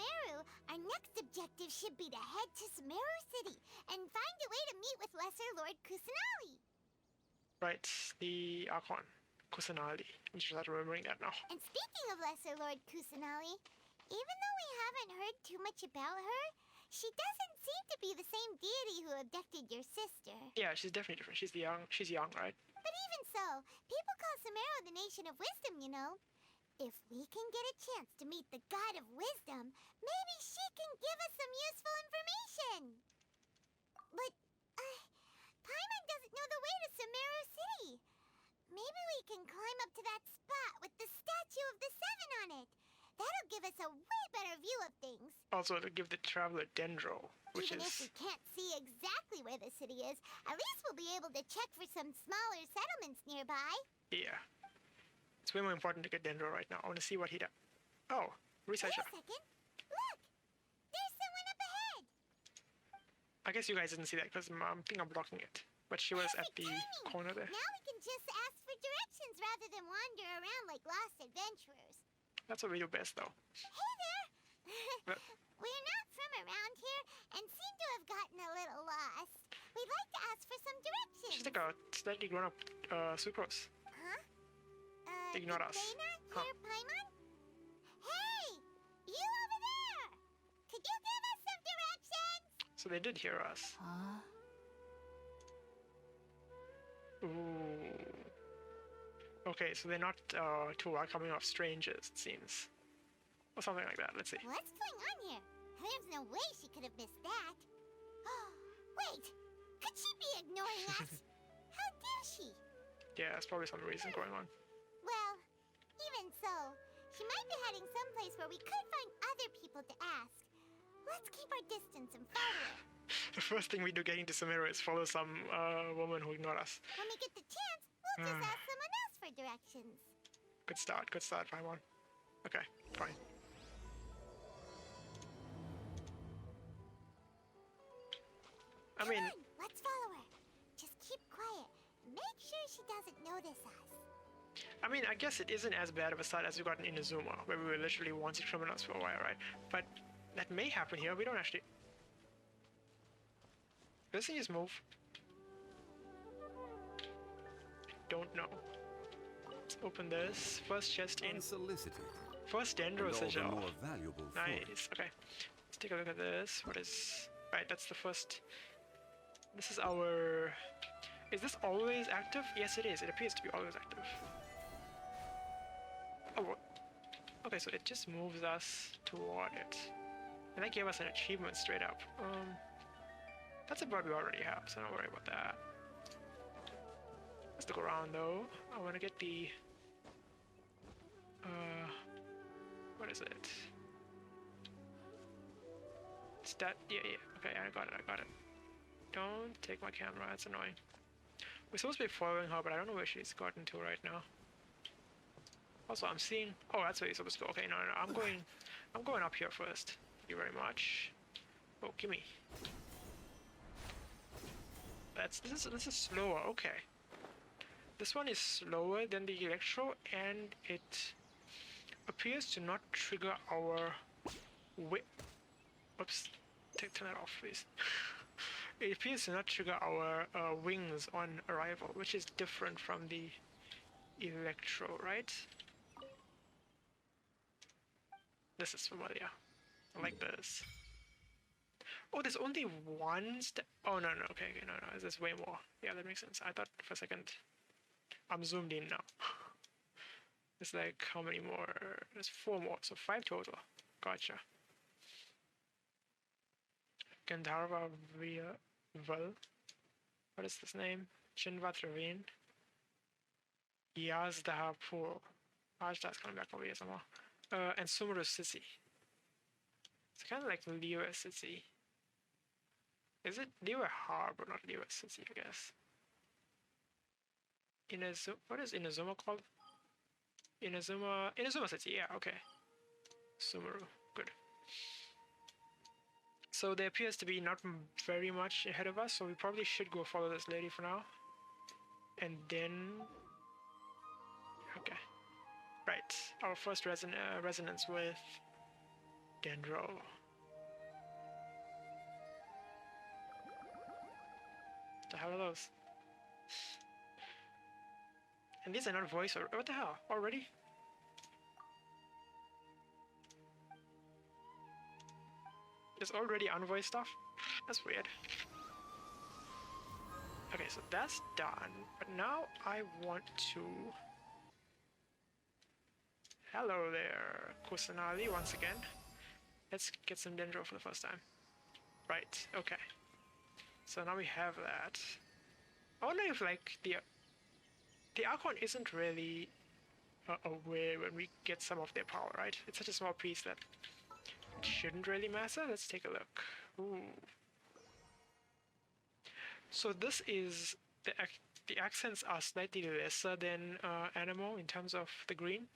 Sumeru, our next objective should be to head to Sumeru City and find a way to meet with Lesser Lord Kusanali. Right, the Archon, Kusanali. I'm just not remembering that now. And speaking of Lesser Lord Kusanali, even though we haven't heard too much about her, she doesn't seem to be the same deity who abducted your sister. Yeah, she's definitely different. She's young, right? But even so, people call Sumeru the Nation of Wisdom, you know. If we can get a chance to meet the God of Wisdom, maybe she can give us some useful information. But, Paimon doesn't know the way to Sumeru City. Maybe we can climb up to that spot with the statue of the Seven on it. That'll give us a way better view of things. Also, to give the traveler Dendro, which Even if we can't see exactly where the city is, at least we'll be able to check for some smaller settlements nearby. Yeah. It's way more important to get Dendro right now. I want to see what he does. Oh, researcher. Wait a second. Look! There's someone up ahead! I guess you guys didn't see that because I think I'm blocking it. But she was at the corner there. Now we can just ask for directions rather than wander around like lost adventurers. That's what we do best, though. Hey there! But We're not from around here and seem to have gotten a little lost. We'd like to ask for some directions. she's like a slightly grown-up sucrose. Huh? Ignore did us. they not Huh. hear Paimon? Hey! You over there! Could you give us some directions? So they did hear us. Huh? Ooh. Okay, so they're not too welcoming of strangers, it seems. Or something like that. Let's see. What's going on here? There's no way she could have missed that. Wait! Could she be ignoring us? How dare she? Yeah, there's probably some reason going on. Well, even so, she might be heading someplace where we could find other people to ask. Let's keep our distance and follow her. The first thing we do getting to Sumeru is follow some woman who ignored us. When we get the chance, we'll just ask someone else for directions. Good start, Paimon. Okay, fine. I mean, Come on, let's follow her. Just keep quiet. Make sure she doesn't notice us. I guess it isn't as bad of a start as we got in Inazuma, where we were literally wanted criminals for a while, right? But that may happen here. We don't actually. Does he just move? Don't know. Let's open this. First chest in. Unsolicited. First Dendro And all the sigil. more valuable for it. Nice. Okay. Let's take a look at this. What is. Right, that's the first. This is our. Is this always active? Yes, it is. It appears to be always active. Oh, what? Okay, so it just moves us toward it. And that gave us an achievement straight up. That's a bird we already have, so don't worry about that. Let's look around though. I want to get the. What is it? Stat. Yeah. Okay, I got it. Don't take my camera. That's annoying. We're supposed to be following her, but I don't know where she's gotten to right now. Also, I'm seeing. Oh, that's where you're supposed to go. Okay, no. I'm going up here first. Thank you very much. Oh, gimme. This is slower. Okay. This one is slower than the Electro, and it appears to not trigger our. Oops. Turn that off, please. It appears to not trigger our wings on arrival, which is different from the Electro, right? This is familiar. I like this. Oh, there's only one step. Oh, no. Okay, no. There's way more. Yeah, that makes sense. I thought for a second. I'm zoomed in now. It's like, how many more? There's 4 more, so 5 total. Gotcha. Gandharva Ville. What is this name? Chinvat Ravine. Yazdahapur. Ajda's coming back over here somehow. And Sumeru City. It's kind of like Liyue City. Is it Liyue Harbor, not Liyue City, I guess. What is Inazuma called? Inazuma City, yeah, okay. Sumeru, good. So there appears to be not very much ahead of us, so we probably should go follow this lady for now. And then... Okay. Right, our first resonance with Dendro. The hell are those? And these are not voice or what the hell? Already? There's already unvoiced stuff? That's weird. Okay, so that's done. But now I want to... Hello there, Kusanali, once again. Let's get some Dendro for the first time. Right, okay. So now we have that. I wonder if, like, the Archon isn't really aware when we get some of their power, right? It's such a small piece that it shouldn't really matter. Let's take a look. Ooh. So this is... The accents are slightly lesser than Anemo in terms of the green.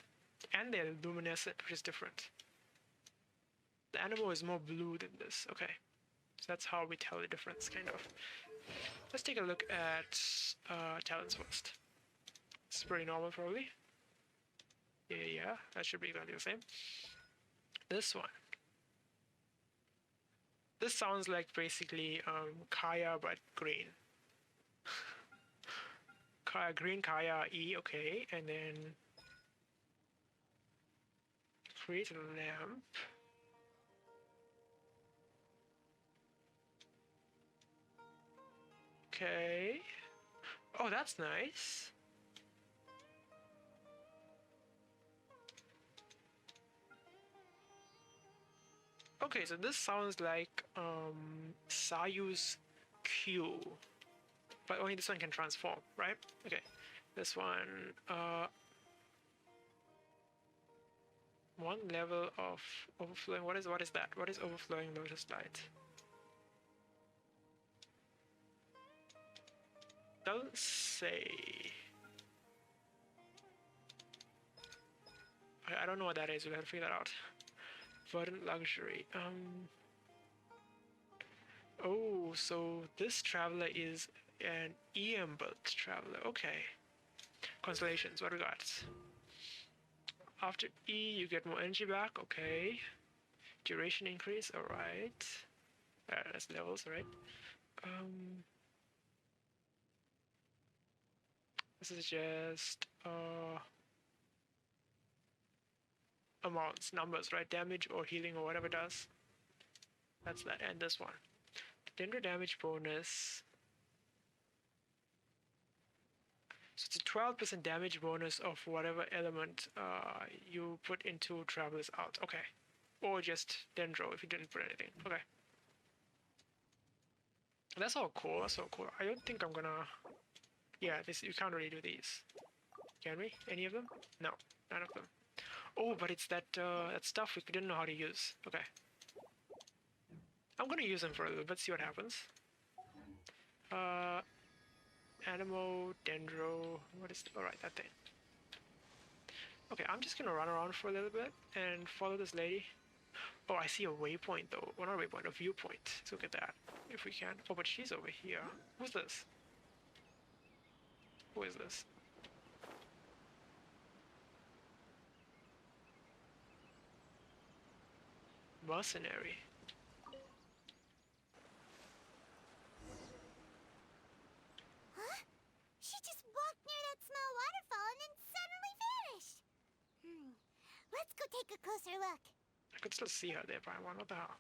And they're luminescent, which is different. The Anemo is more blue than this. Okay. So that's how we tell the difference, kind of. Let's take a look at talents first. It's pretty normal, probably. Yeah, that should be exactly the same. This one. This sounds like basically Kaya, but green. Kaya, green Kaya E, okay, and then create a lamp. Okay. Oh, that's nice. Okay, so this sounds like Sayu's Q, but only this one can transform, right? Okay, this one, one level of overflowing. What is that? What is overflowing lotus light? Doesn't say. I don't know what that is. We'll have to figure that out. Verdant luxury. Oh, so this traveler is an EM built traveler. Okay. Constellations. What we got? After E, you get more energy back. Okay. Duration increase. All right. That's levels, right? This is just amounts, numbers, right? Damage or healing or whatever it does. That's that. And this one. Dendro damage bonus. So it's a 12% damage bonus of whatever element you put into Traveler's Out. Okay. Or just Dendro if you didn't put anything. Okay. That's all cool. That's all cool. I don't think I'm gonna... Yeah, this you can't really do these. Can we? Any of them? No. None of them. Oh, but it's that that stuff we didn't know how to use. Okay. I'm gonna use them for a little bit, see what happens. Anemo, Dendro, what is... Alright, that thing. Okay, I'm just gonna run around for a little bit and follow this lady. Oh, I see a waypoint though. Well, not a waypoint, a viewpoint. Let's look at that, if we can. Oh, but she's over here. Who's this? Who is this? Mercenary. Huh? She just walked near that small waterfall and then suddenly vanished. Let's go take a closer look. I could still see her there, Paimon. What the hell?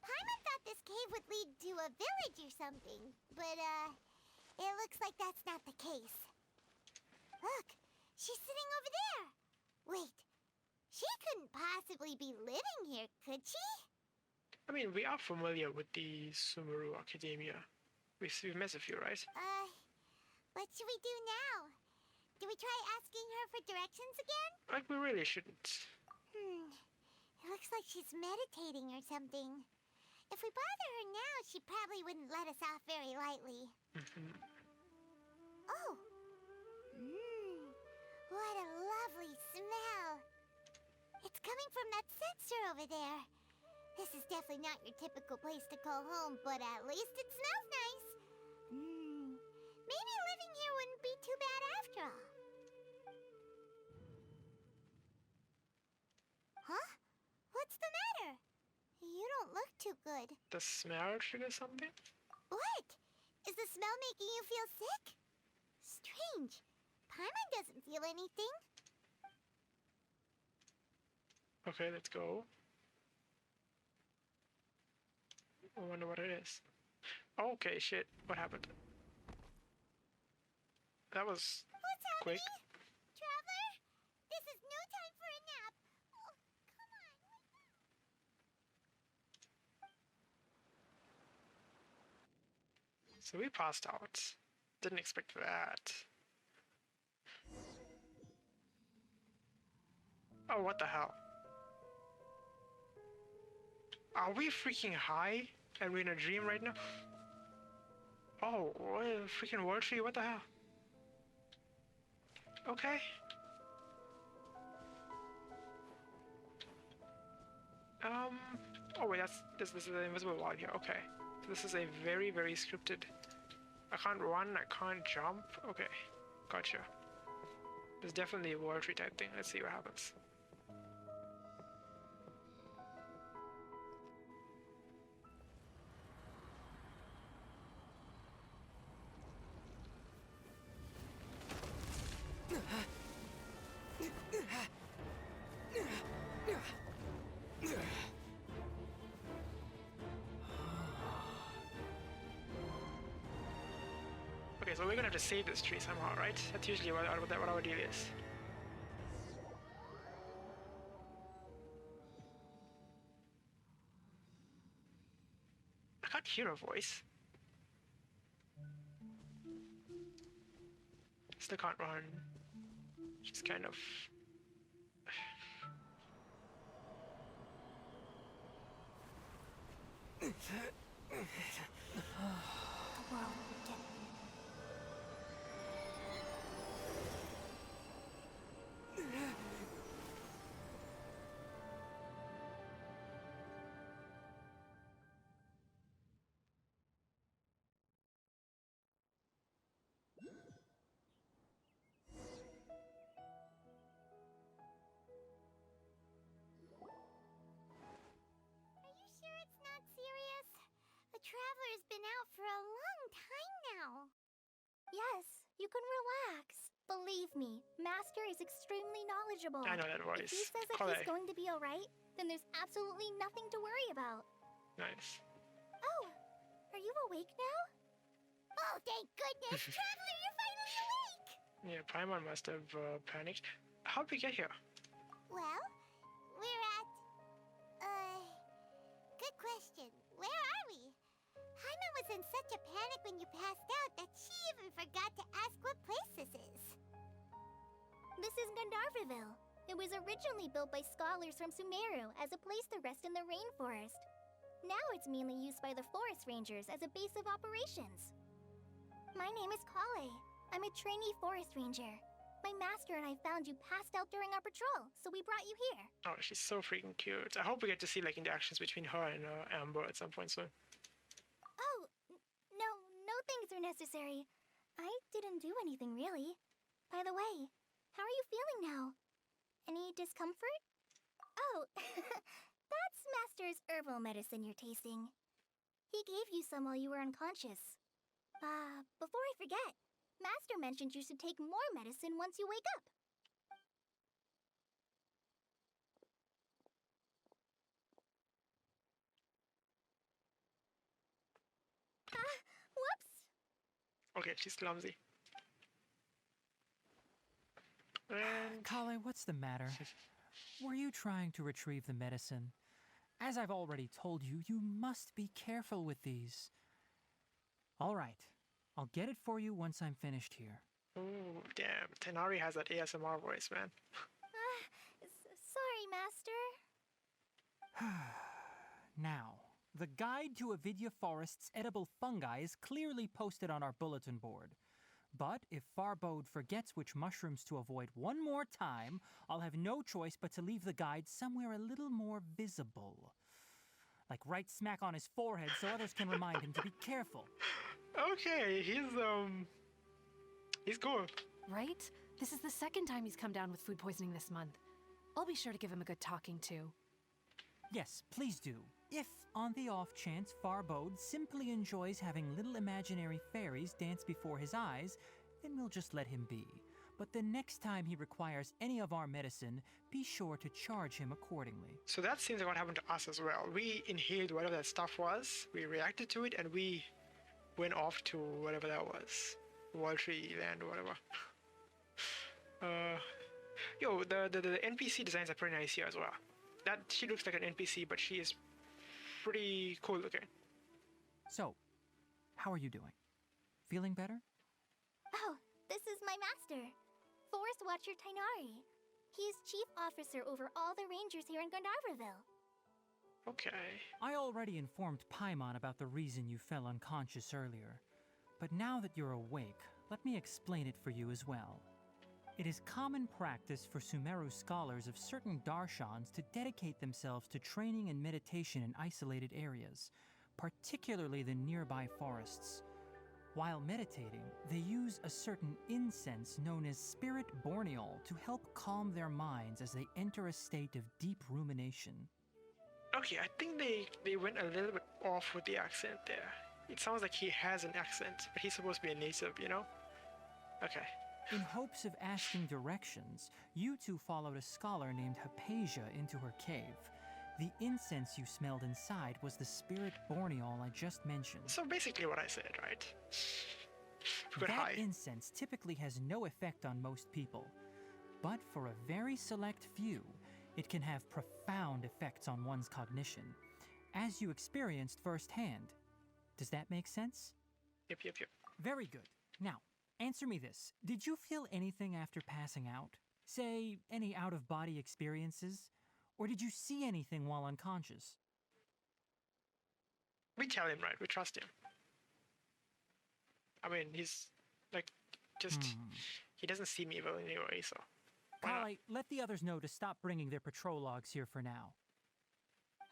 Paimon thought this cave would lead to a village or something, but it looks like that's not the case. Look, she's sitting over there. Wait, she couldn't possibly be living here, could she? I mean, we are familiar with the Sumeru Academia. We've met a few, right? What should we do now? Do we try asking her for directions again? Like, we really shouldn't. It looks like she's meditating or something. If we bother her now, she probably wouldn't let us off very lightly. Oh! What a lovely smell! It's coming from that sensor over there. This is definitely not your typical place to call home, but at least it smells nice. Maybe living here wouldn't be too bad after all. the smell trigger something? What? Is the smell making you feel sick? Strange. Paimon doesn't feel anything. Okay, let's go. I wonder what it is. Okay, shit. What happened? That was What's happening? quick. Traveler? This is no time for a nap. Oh, come on. So we passed out. Didn't expect that. Oh, what the hell? Are we freaking high? And we're in a dream right now? Oh, what a freaking world tree, what the hell? Okay. Oh wait, this is an invisible wall here, okay. So this is a very, very scripted. I can't run, I can't jump. Okay, gotcha. There's definitely a world tree type thing. Let's see what happens. Okay, so we're gonna have to save this tree somehow, right? That's usually what our deal is. I can't hear a voice. Still can't run. Just kind of... The world will get Are you sure it's not serious? The Traveler's been out for a long time now. Yes, you can relax. Believe me, Master is extremely knowledgeable. I know that voice. If he says that Collei. he's going to be alright, then there's absolutely nothing to worry about. Nice. Oh, are you awake now? Oh, thank goodness! Traveler, you're finally awake! Yeah, Paimon must have panicked. How'd we get here? Well, we're at... Good question. Where are we? Paimon was in such a panic when you passed out that she even forgot to ask what place this is. This is Gandharva Ville. It was originally built by scholars from Sumeru as a place to rest in the rainforest. Now it's mainly used by the forest rangers as a base of operations. My name is Collei. I'm a trainee forest ranger. My master and I found you passed out during our patrol, so we brought you here. Oh, she's so freaking cute. I hope we get to see like interactions between her and Amber at some point soon. Oh, no things are necessary. I didn't do anything really. By the way, how are you feeling now? Any discomfort? Oh, that's Master's herbal medicine you're tasting. He gave you some while you were unconscious. Before I forget, Master mentioned you should take more medicine once you wake up. Whoops! Okay, she's clumsy. And... Collei, what's the matter? Were you trying to retrieve the medicine? As I've already told you, you must be careful with these. All right, I'll get it for you once I'm finished here. Ooh, damn. Tighnari has that ASMR voice, man. Sorry, Master. Now, the guide to Avidya Forest's edible fungi is clearly posted on our bulletin board. But if Farbode forgets which mushrooms to avoid one more time, I'll have no choice but to leave the guide somewhere a little more visible. Like right smack on his forehead so others can remind him to be careful. Okay, he's cool. Right? This is the second time he's come down with food poisoning this month. I'll be sure to give him a good talking to. Yes, please do. If, on the off chance, Farbode simply enjoys having little imaginary fairies dance before his eyes, then we'll just let him be. But the next time he requires any of our medicine, be sure to charge him accordingly. So that seems like what happened to us as well. We inhaled whatever that stuff was, we reacted to it, and we went off to whatever that was. Waltree land or whatever. The NPC designs are pretty nice here as well. That she looks like an NPC, but she is pretty cool looking. So, how are you doing? Feeling better? Oh, this is my master, Forest Watcher Tighnari. He's chief officer over all the rangers here in Gandharva Ville. Okay. I already informed Paimon about the reason you fell unconscious earlier. But now that you're awake, let me explain it for you as well. It is common practice for Sumeru scholars of certain darshans to dedicate themselves to training and meditation in isolated areas, particularly the nearby forests. While meditating, they use a certain incense known as spirit borneol to help calm their minds as they enter a state of deep rumination. Okay, I think they went a little bit off with the accent there. It sounds like he has an accent, but he's supposed to be a native, you know? Okay. In hopes of asking directions, you two followed a scholar named Haypasia into her cave. The incense you smelled inside was the spirit borneol I just mentioned. So basically what I said, right? Good That high. incense typically has no effect on most people, but for a very select few, it can have profound effects on one's cognition, as you experienced firsthand. Does that make sense? Yep. Very good. Now, answer me this. Did you feel anything after passing out? Say, any out-of-body experiences? Or did you see anything while unconscious? We tell him, right? We trust him. I mean, he's like, he doesn't seem evil anyway, so. Why not? Collei, let the others know to stop bringing their patrol logs here for now.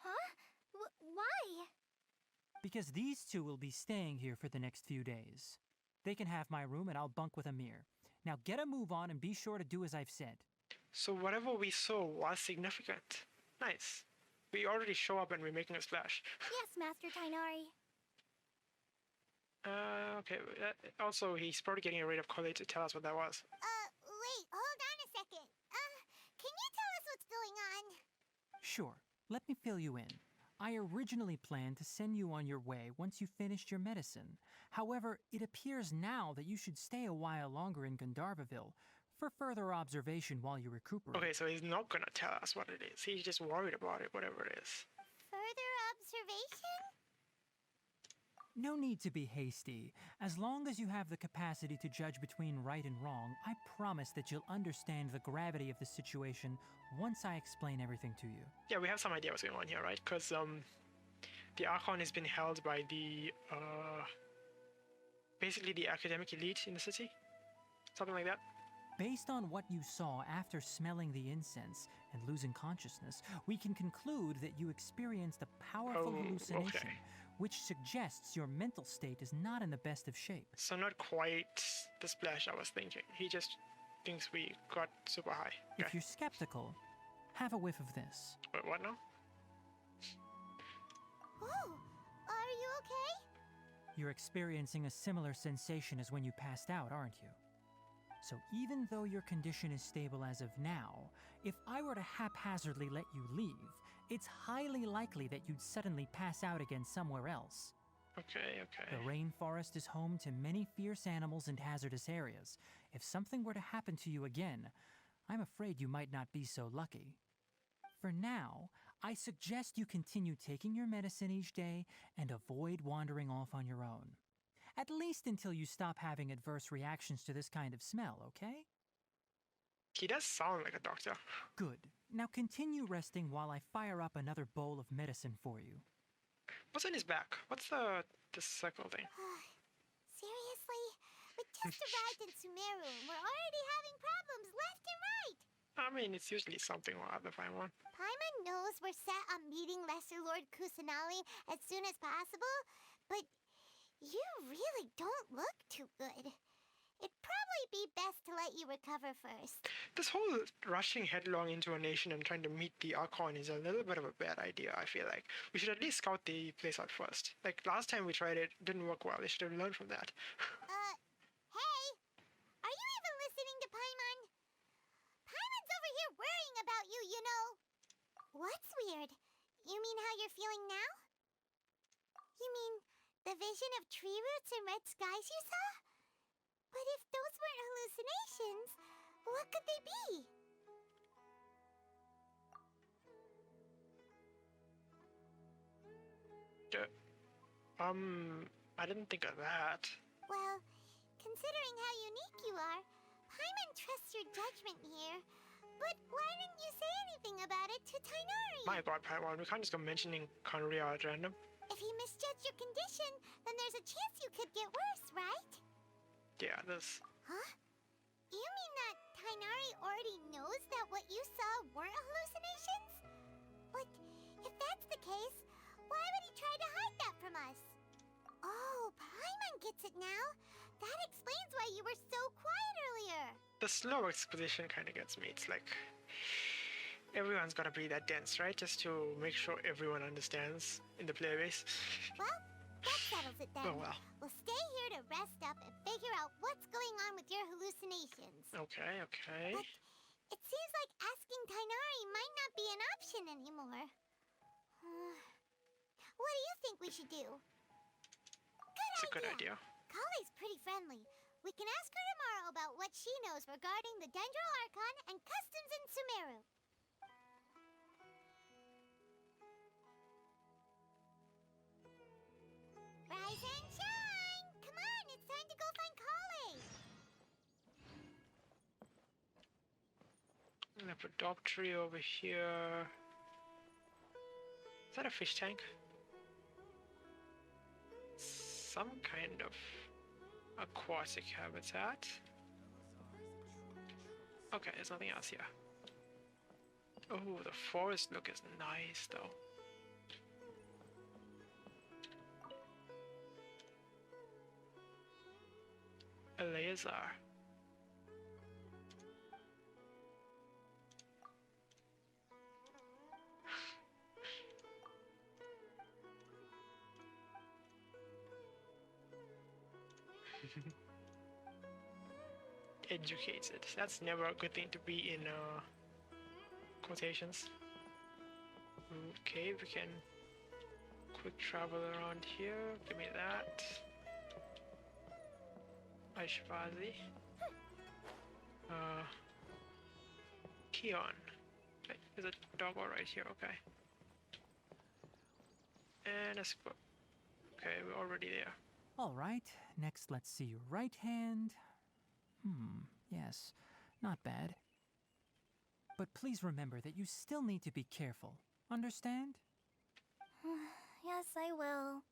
Huh? Why? Because these two will be staying here for the next few days. They can have my room and I'll bunk with Amir. Now get a move on and be sure to do as I've said. So whatever we saw was significant. Nice. We already show up and we're making a splash. Yes, Master Tighnari. Okay. Also, he's probably getting rid of Collei to tell us what that was. Wait, hold on a second. Can you tell us what's going on? Sure, let me fill you in. I originally planned to send you on your way once you finished your medicine. However, it appears now that you should stay a while longer in Gandharva Ville for further observation while you recuperate. Okay, so he's not gonna tell us what it is. He's just worried about it, whatever it is. Further observation? No need to be hasty. As long as you have the capacity to judge between right and wrong, I promise that you'll understand the gravity of the situation once I explain everything to you. Yeah, we have some idea what's going on here, right? Because the Archon has been held by the basically the academic elite in the city, something like that. Based on what you saw after smelling the incense and losing consciousness, we can conclude that you experienced a powerful hallucination, okay. which suggests your mental state is not in the best of shape. So not quite the splash I was thinking. He just thinks we got super high. Okay. If you're skeptical, have a whiff of this. Wait, what now? Oh, are you okay? You're experiencing a similar sensation as when you passed out, aren't you? So even though your condition is stable as of now, if I were to haphazardly let you leave, it's highly likely that you'd suddenly pass out again somewhere else. Okay. The rainforest is home to many fierce animals and hazardous areas. If something were to happen to you again, I'm afraid you might not be so lucky. For now, I suggest you continue taking your medicine each day and avoid wandering off on your own. At least until you stop having adverse reactions to this kind of smell, okay? He does sound like a doctor. Good. Now continue resting while I fire up another bowl of medicine for you. What's on his back? What's the circle thing? Seriously? We just arrived in Sumeru and we're already having problems left and right. I mean, it's usually something or other, Paimon. Paimon knows we're set on meeting Lesser Lord Kusanali as soon as possible, but you really don't look too good. It'd probably be best to let you recover first. This whole rushing headlong into a nation and trying to meet the Archon is a little bit of a bad idea, I feel like. We should at least scout the place out first. Like, last time we tried it, didn't work well. They should have learned from that. Hey! Are you even listening to Paimon? Paimon's over here worrying about you, you know. What's weird? You mean how you're feeling now? You mean the vision of tree roots and red skies you saw? But if those weren't hallucinations, what could they be? I didn't think of that. Well, considering how unique you are, Paimon trusts your judgment here. But why didn't you say anything about it to Tighnari? My god, Paimon, we can't just go mentioning Conria at random. If he misjudged your condition, then there's a chance you could get worse, right? Yeah, this. Huh? You mean that Tighnari already knows that what you saw weren't hallucinations? But if that's the case, why would he try to hide that from us? Oh, Paimon gets it now. That explains why you were so quiet earlier. The slow exposition kind of gets me. It's like everyone's gotta be that dense, right? Just to make sure everyone understands in the playbase. Well, that settles it then. Oh well. We'll stay here to rest up and figure out what's going on with your hallucinations. Okay, okay. But it seems like asking Tighnari might not be an option anymore. What do you think we should do? It's a good idea. Collei's pretty friendly. We can ask her tomorrow about what she knows regarding the Dendro Archon and customs in Sumeru. Rise and shine! Come on, it's time to go find Collei! Lepidoptery over here. Is that a fish tank? Some kind of aquatic habitat. Okay, there's nothing else here. Oh, the forest look is nice though. Eleazar. Educated. That's never a good thing to be in quotations. Okay, we can quick travel around here. Give me that. Haypasia. Keon. Okay, there's a doggo right here, okay. And a squirrel. Okay, we're already there. All right, next let's see your right hand. Yes, not bad. But please remember that you still need to be careful. Understand? Yes, I will.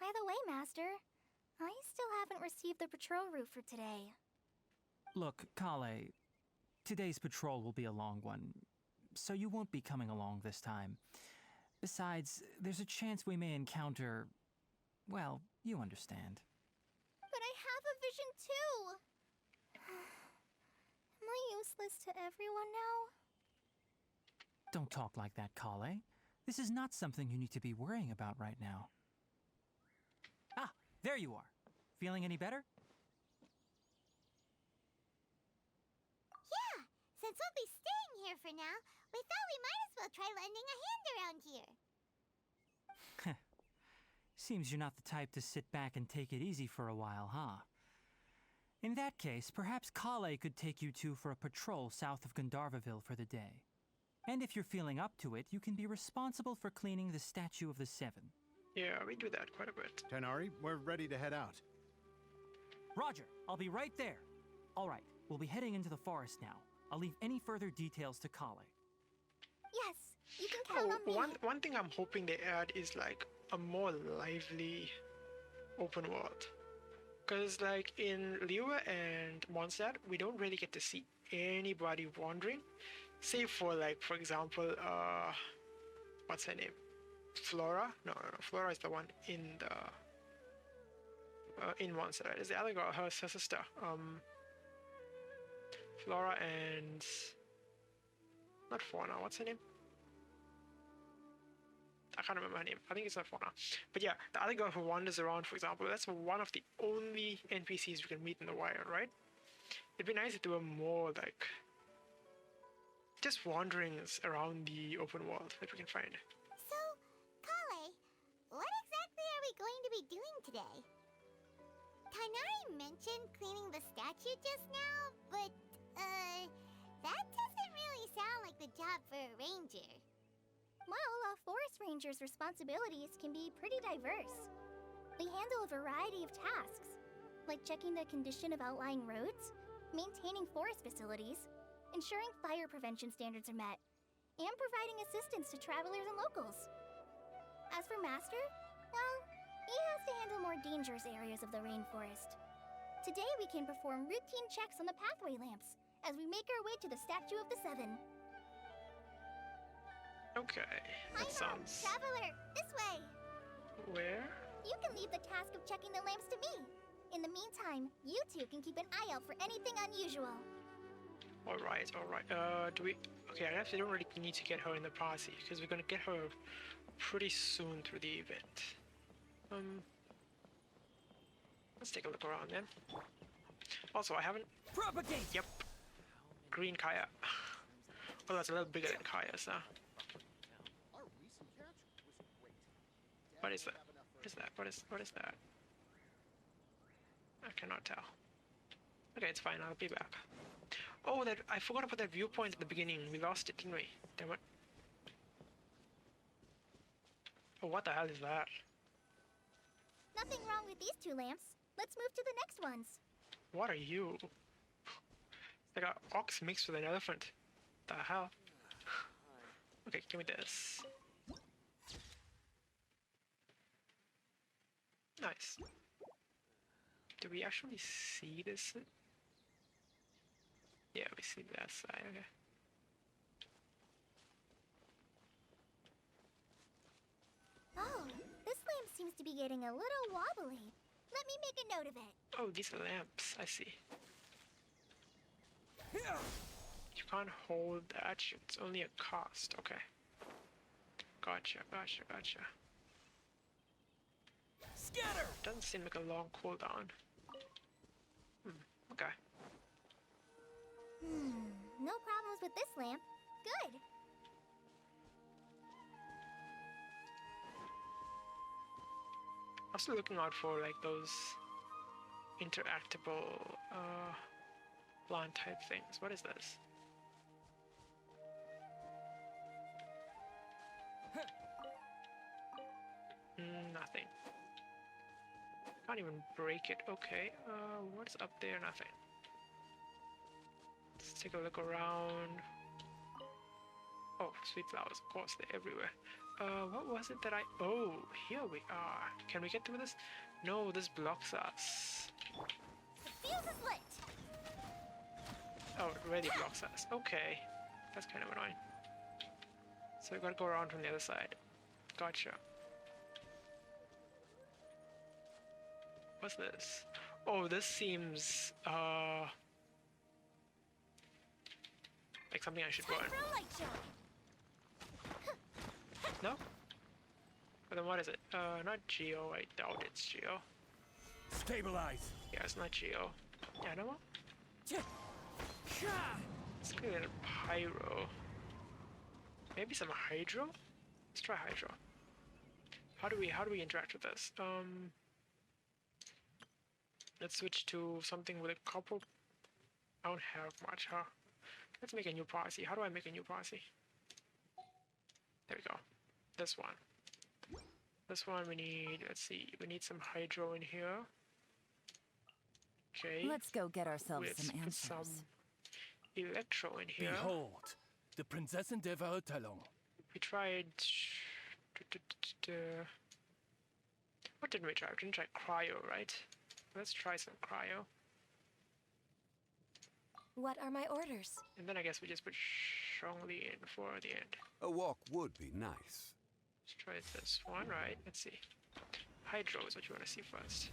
By the way, Master, I still haven't received the patrol route for today. Look, Collei, today's patrol will be a long one, so you won't be coming along this time. Besides, there's a chance we may encounter... well, you understand. But I have a vision too! Am I useless to everyone now? Don't talk like that, Collei. This is not something you need to be worrying about right now. Ah, there you are. Feeling any better? Yeah, since we'll be staying here for now, we thought we might as well try lending a hand around here. Seems you're not the type to sit back and take it easy for a while, huh? In that case, perhaps Collei could take you two for a patrol south of Gandharva Ville for the day. And if you're feeling up to it, you can be responsible for cleaning the Statue of the Seven. Yeah, we do that quite a bit. Tighnari, we're ready to head out. Roger, I'll be right there. All right, we'll be heading into the forest now. I'll leave any further details to Collei. Yes, you can count on me. One thing I'm hoping they add is like a more lively open world. Because like in Liyue and Mondstadt, we don't really get to see anybody wandering. Save for like, for example, what's her name? Flora? No. Flora is the one in the in Mondstadt. Is the other girl, her sister. Flora and... Not Fauna, what's her name? I can't remember her name. I think it's not Fauna. But yeah, the other girl who wanders around, for example, that's one of the only NPCs we can meet in the wild, right? It'd be nice if there were more, like, just wanderings around the open world that we can find. So, Collei, what exactly are we going to be doing today? Tighnari mentioned cleaning the statue just now, but, that doesn't really sound like the job for a ranger. Well, a forest ranger's responsibilities can be pretty diverse. They handle a variety of tasks, like checking the condition of outlying roads, maintaining forest facilities, ensuring fire prevention standards are met, and providing assistance to travelers and locals. As for Master, well, he has to handle more dangerous areas of the rainforest. Today we can perform routine checks on the pathway lamps as we make our way to the Statue of the Seven. Okay, that Hi, sounds... Traveler, this way! Where? You can leave the task of checking the lamps to me. In the meantime, you two can keep an eye out for anything unusual. Alright, alright. Do we... Okay, I actually don't really need to get her in the posse, because we're gonna get her pretty soon through the event. Let's take a look around then. Also, I haven't... Propagate! Yep. Green Kaya. Oh, that's a little bigger than Kaya's, huh? What is that? What is that? What is that? I cannot tell. Okay, it's fine. I'll be back. Oh, that I forgot about that viewpoint at the beginning. We lost it, didn't we? Damn it. Oh, what the hell is that? Nothing wrong with these two lamps. Let's move to the next ones. What are you? Like an ox mixed with an elephant. The hell? Okay, give me this. Nice. Do we actually see this? Yeah, we see that side, okay. Oh, this lamp seems to be getting a little wobbly. Let me make a note of it. Oh, these are lamps, I see. You can't hold that, it's only a cost, okay. Gotcha. Scatter! Doesn't seem like a long cooldown. Okay. No problems with this lamp. Good. I'm still looking out for like those interactable plant type things. What is this? Nothing. Can't even break it. Okay. What's up there? Nothing. Let's take a look around. Oh, sweet flowers. Of course, they're everywhere. What was it that I... Oh, here we are. Can we get through this? No, this blocks us. The fuse is lit. Oh, it really blocks us. Okay. That's kind of annoying. So we gotta go around from the other side. Gotcha. What's this? Oh, this seems, like something I should burn. Time for a light show. No? But then what is it? Not Geo. I doubt it's Geo. Stabilize. Yeah, it's not Geo. Animal? It's clearly a Pyro. Maybe some Hydro? Let's try Hydro. How do we interact with this? Let's switch to something with a couple. I don't have much, huh? Let's make a new posse. How do I make a new posse? There we go. This one. This one we need, let's see, we need some Hydro in here. Okay. Let's go get ourselves Let's some put answers. some Electro in here. Behold, the Prinzessin der Verurteilung. We tried... What didn't we try? We didn't try Cryo, right? Let's try some Cryo. What are my orders? And then I guess we just put strongly in for the end. A walk would be nice. Let's try this one, right? Let's see. Hydro is what you want to see first.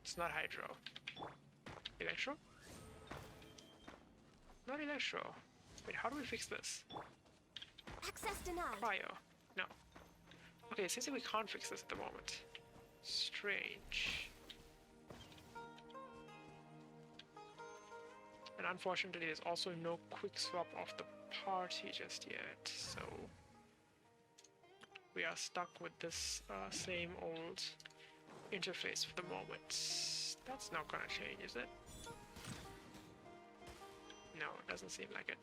It's not Hydro. Electro? Not electro. Wait, how do we fix this? Access denied. Cryo. No. Okay, it seems like we can't fix this at the moment. Strange. And unfortunately, there's also no quick swap of the party just yet, so we are stuck with this same old interface for the moment. That's not gonna change, is it? No, it doesn't seem like it.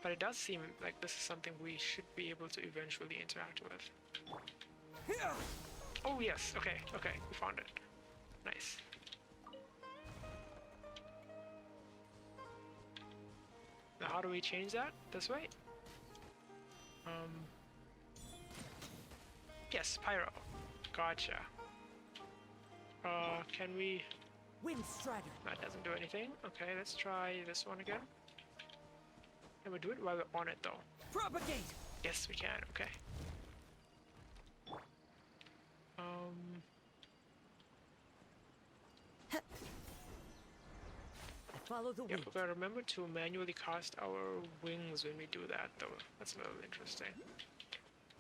But it does seem like this is something we should be able to eventually interact with. Oh yes, okay, we found it. Nice. Now how do we change that? This way? Yes, Pyro. Gotcha. Can we... Wind Strider. That doesn't do anything. Okay, let's try this one again. Can we do it while we're on it though? Propagate. Yes, we can. Okay. Follow the Yeah, wind. we gotta remember to manually cast our wings when we do that though. That's a little interesting.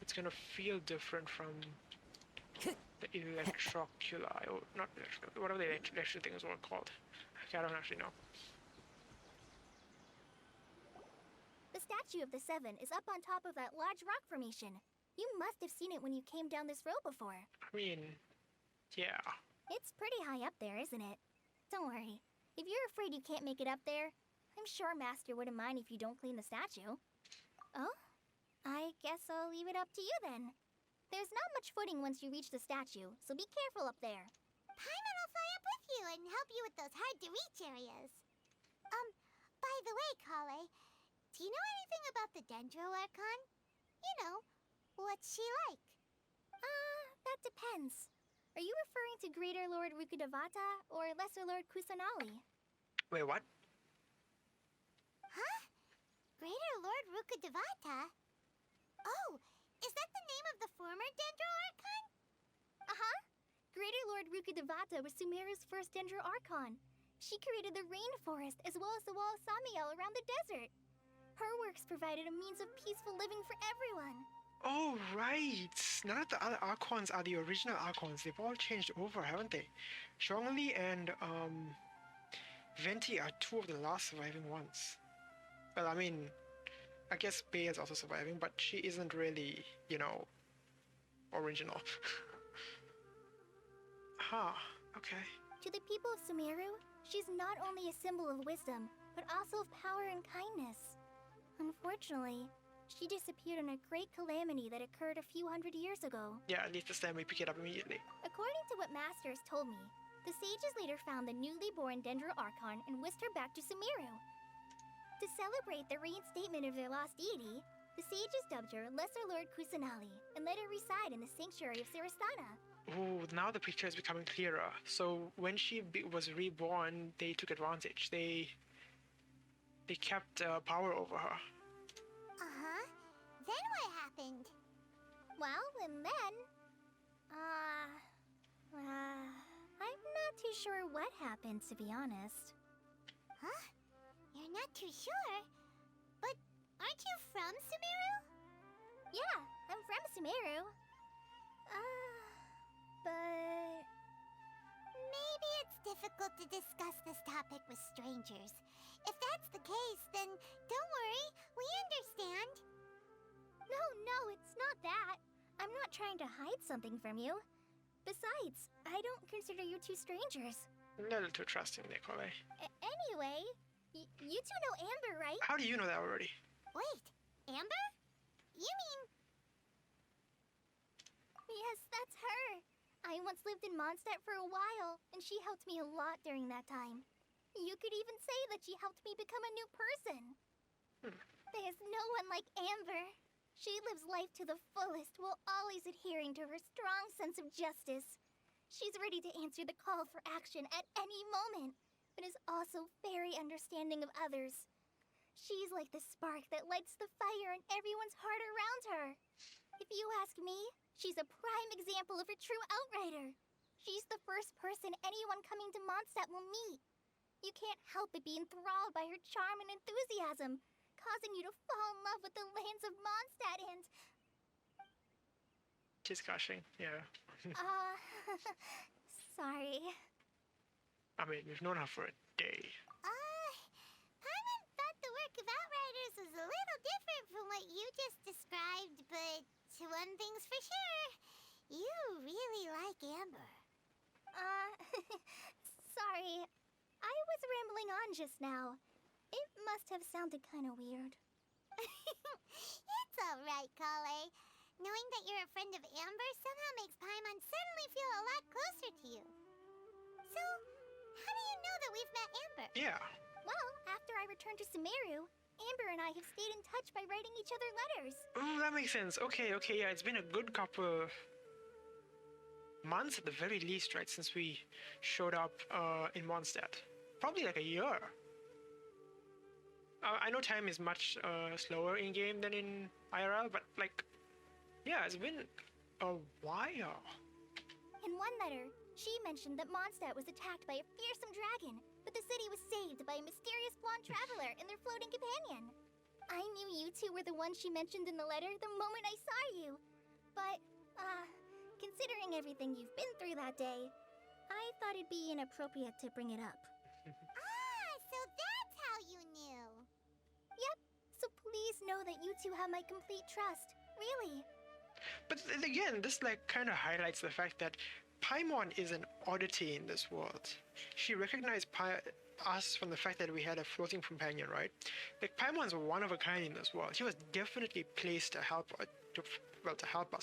It's gonna feel different from the electroculi, or not electrical, whatever the electric things were called. Okay, I don't actually know. The statue of the Seven is up on top of that large rock formation. You must have seen it when you came down this road before. I mean, yeah. It's pretty high up there, isn't it? Don't worry. If you're afraid you can't make it up there, I'm sure Master wouldn't mind if you don't clean the statue. Oh? I guess I'll leave it up to you then. There's not much footing once you reach the statue, so be careful up there. Paimon will fly up with you and help you with those hard-to-reach areas. By the way, Collei, do you know anything about the Dendro Archon? You know, what's she like? That depends. Are you referring to Greater Lord Rukkhadevata or Lesser Lord Kusanali? Wait, what? Huh? Greater Lord Rukkhadevata? Oh, is that the name of the former Dendro Archon? Uh-huh. Greater Lord Rukkhadevata was Sumeru's first Dendro Archon. She created the rainforest as well as the wall of Samiel around the desert. Her works provided a means of peaceful living for everyone. Oh, right. None of the other Archons are the original Archons. They've all changed over, haven't they? Zhongli and Venti are two of the last surviving ones. Well, I mean, I guess Bei is also surviving, but she isn't really, you know, original. Huh, okay. To the people of Sumeru, she's not only a symbol of wisdom, but also of power and kindness. Unfortunately, she disappeared in a great calamity that occurred a few hundred years ago. Yeah, at least this time we pick it up immediately. According to what Master has told me, the sages later found the newly born Dendro Archon and whisked her back to Sumeru. To celebrate the reinstatement of their lost deity, the sages dubbed her Lesser Lord Kusanali and let her reside in the sanctuary of Sarastana. Oh, now the picture is becoming clearer. So when she was reborn, they took advantage. They kept power over her. Uh-huh. Then what happened? Well, and then... I'm not too sure what happened, to be honest. Huh? You're not too sure? But aren't you from Sumeru? Yeah, I'm from Sumeru. But... Maybe it's difficult to discuss this topic with strangers. If that's the case, then don't worry, we understand. No, it's not that. I'm not trying to hide something from you. Besides, I don't consider you two strangers. A little too trusting, Nikolai. Anyway, you two know Amber, right? How do you know that already? Wait, Amber? You mean... Yes, that's her. I once lived in Mondstadt for a while, and she helped me a lot during that time. You could even say that she helped me become a new person. There's no one like Amber. She lives life to the fullest while always adhering to her strong sense of justice. She's ready to answer the call for action at any moment, but is also very understanding of others. She's like the spark that lights the fire in everyone's heart around her. If you ask me, she's a prime example of a true outrider. She's the first person anyone coming to Mondstadt will meet. You can't help but be enthralled by her charm and enthusiasm, causing you to fall in love with the lands of Mondstadt and... She's gushing, yeah. Sorry. I mean, we've known her for a day. Paimon thought the work of Outriders was a little different from what you just described, but one thing's for sure. You really like Amber. Sorry. I was rambling on just now. It must have sounded kind of weird. It's alright, Collei. Knowing that you're a friend of Amber somehow makes Paimon suddenly feel a lot closer to you. So, how do you know that we've met Amber? Yeah. Well, after I returned to Sumeru, Amber and I have stayed in touch by writing each other letters. Oh, that makes sense. Okay, yeah, it's been a good couple months at the very least, right, since we showed up in Mondstadt. Probably like a year. I know time is much slower in game than in IRL, but like, yeah, it's been a while. In one letter, she mentioned that Mondstadt was attacked by a fearsome dragon, but the city was saved by a mysterious blonde traveler and their floating companion. I knew you two were the ones she mentioned in the letter the moment I saw you. But, considering everything you've been through that day, I thought it'd be inappropriate to bring it up. So that's how you knew. Yep, so please know that you two have my complete trust. Really. But then again, this like kind of highlights the fact that Paimon is an oddity in this world. She recognized us from the fact that we had a floating companion, right? Like Paimon's one of a kind in this world. She was definitely placed to help us,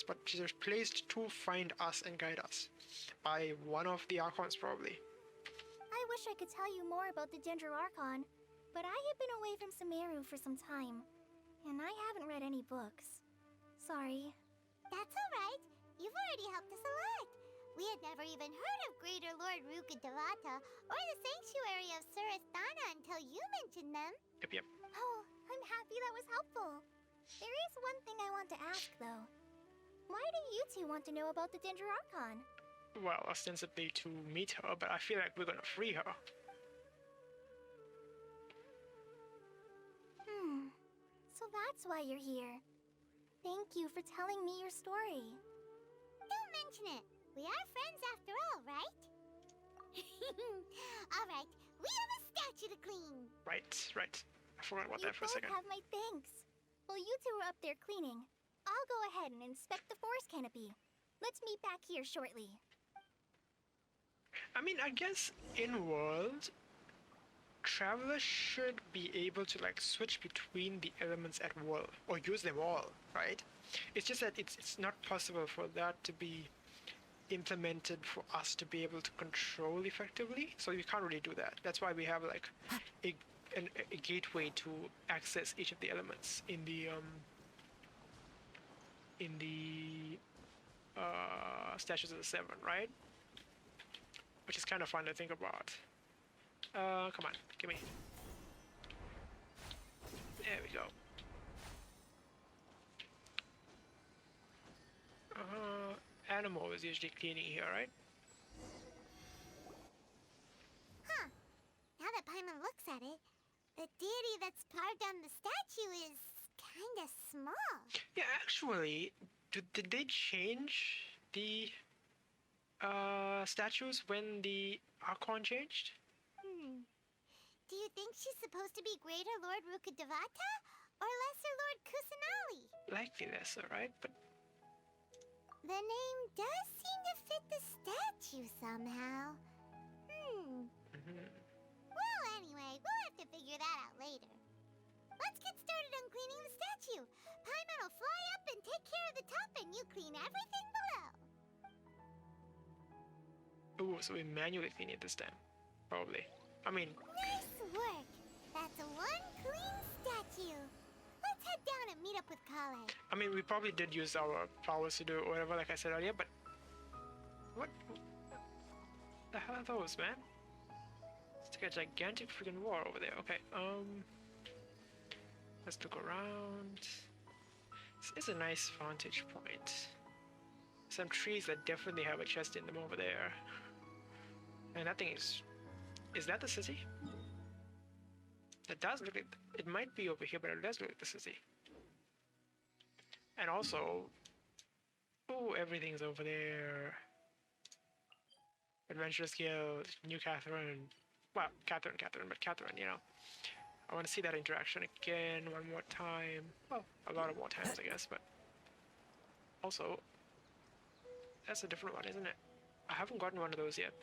but she was placed to find us and guide us by one of the Archons, probably. I wish I could tell you more about the Ginger Archon, but I have been away from Sumeru for some time, and I haven't read any books. Sorry. That's alright. You've already helped us a lot. We had never even heard of Greater Lord Rukkhadevata or the Sanctuary of Surasthana until you mentioned them. Yep. Oh, I'm happy that was helpful. There is one thing I want to ask, though. Why do you two want to know about the Ginger Archon? Well, ostensibly to meet her, but I feel like we're gonna free her. So that's why you're here. Thank you for telling me your story. Don't mention it. We are friends after all, right? Alright, we have a statue to clean. Right. I forgot about that for a second. You both have my thanks. While you two are up there cleaning, I'll go ahead and inspect the forest canopy. Let's meet back here shortly. I mean, I guess in world, travelers should be able to like switch between the elements at will or use them all, right? It's just that it's not possible for that to be implemented for us to be able to control effectively, so you can't really do that. That's why we have like a gateway to access each of the elements in the Statues of the Seven, right? Which is kind of fun to think about. Come on, give me. There we go. Animal is usually cleaning here, right? Huh. Now that Paimon looks at it, the deity that's carved on the statue is kinda small. Yeah, actually, did they change the statues when the Archon changed? Do you think she's supposed to be Greater Lord Rukkhadevata or Lesser Lord Kusanali? Likely lesser, right? But The name does seem to fit the statue somehow. Well, anyway, we'll have to figure that out later. Let's get started on cleaning the statue. Paimon will fly up and take care of the top, and you clean everything below. ooh, so we manually clean it this time, probably. I mean, Nice work. That's one clean statue. Let's head down and meet up with Collei. I mean, we probably did use our powers to do whatever, like I said earlier, but what the hell are those, man? It's like a gigantic freaking war over there. Okay, let's look around. This is a nice vantage point. Some trees that definitely have a chest in them over there. And that thing is Is that the city? It does look like... It might be over here, but it does look like the city. And also... Oh, everything's over there. Adventurous Guild, New Catherine. Well, Catherine, but Catherine, you know. I want to see that interaction again one more time. Well, a lot of more times, I guess, but... Also... That's a different one, isn't it? I haven't gotten one of those yet.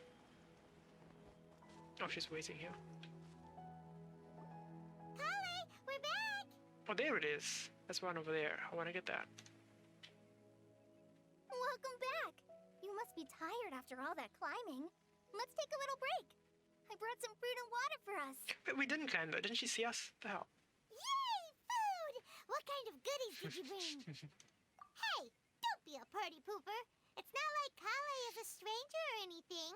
Oh, she's waiting here. Collei, we're back! Oh, there it is. There's one over there. I want to get that. Welcome back. You must be tired after all that climbing. Let's take a little break. I brought some fruit and water for us. But we didn't climb though. Didn't she see us? The hell? Yay, food! What kind of goodies did you bring? Hey, don't be a party pooper. It's not like Collei is a stranger or anything.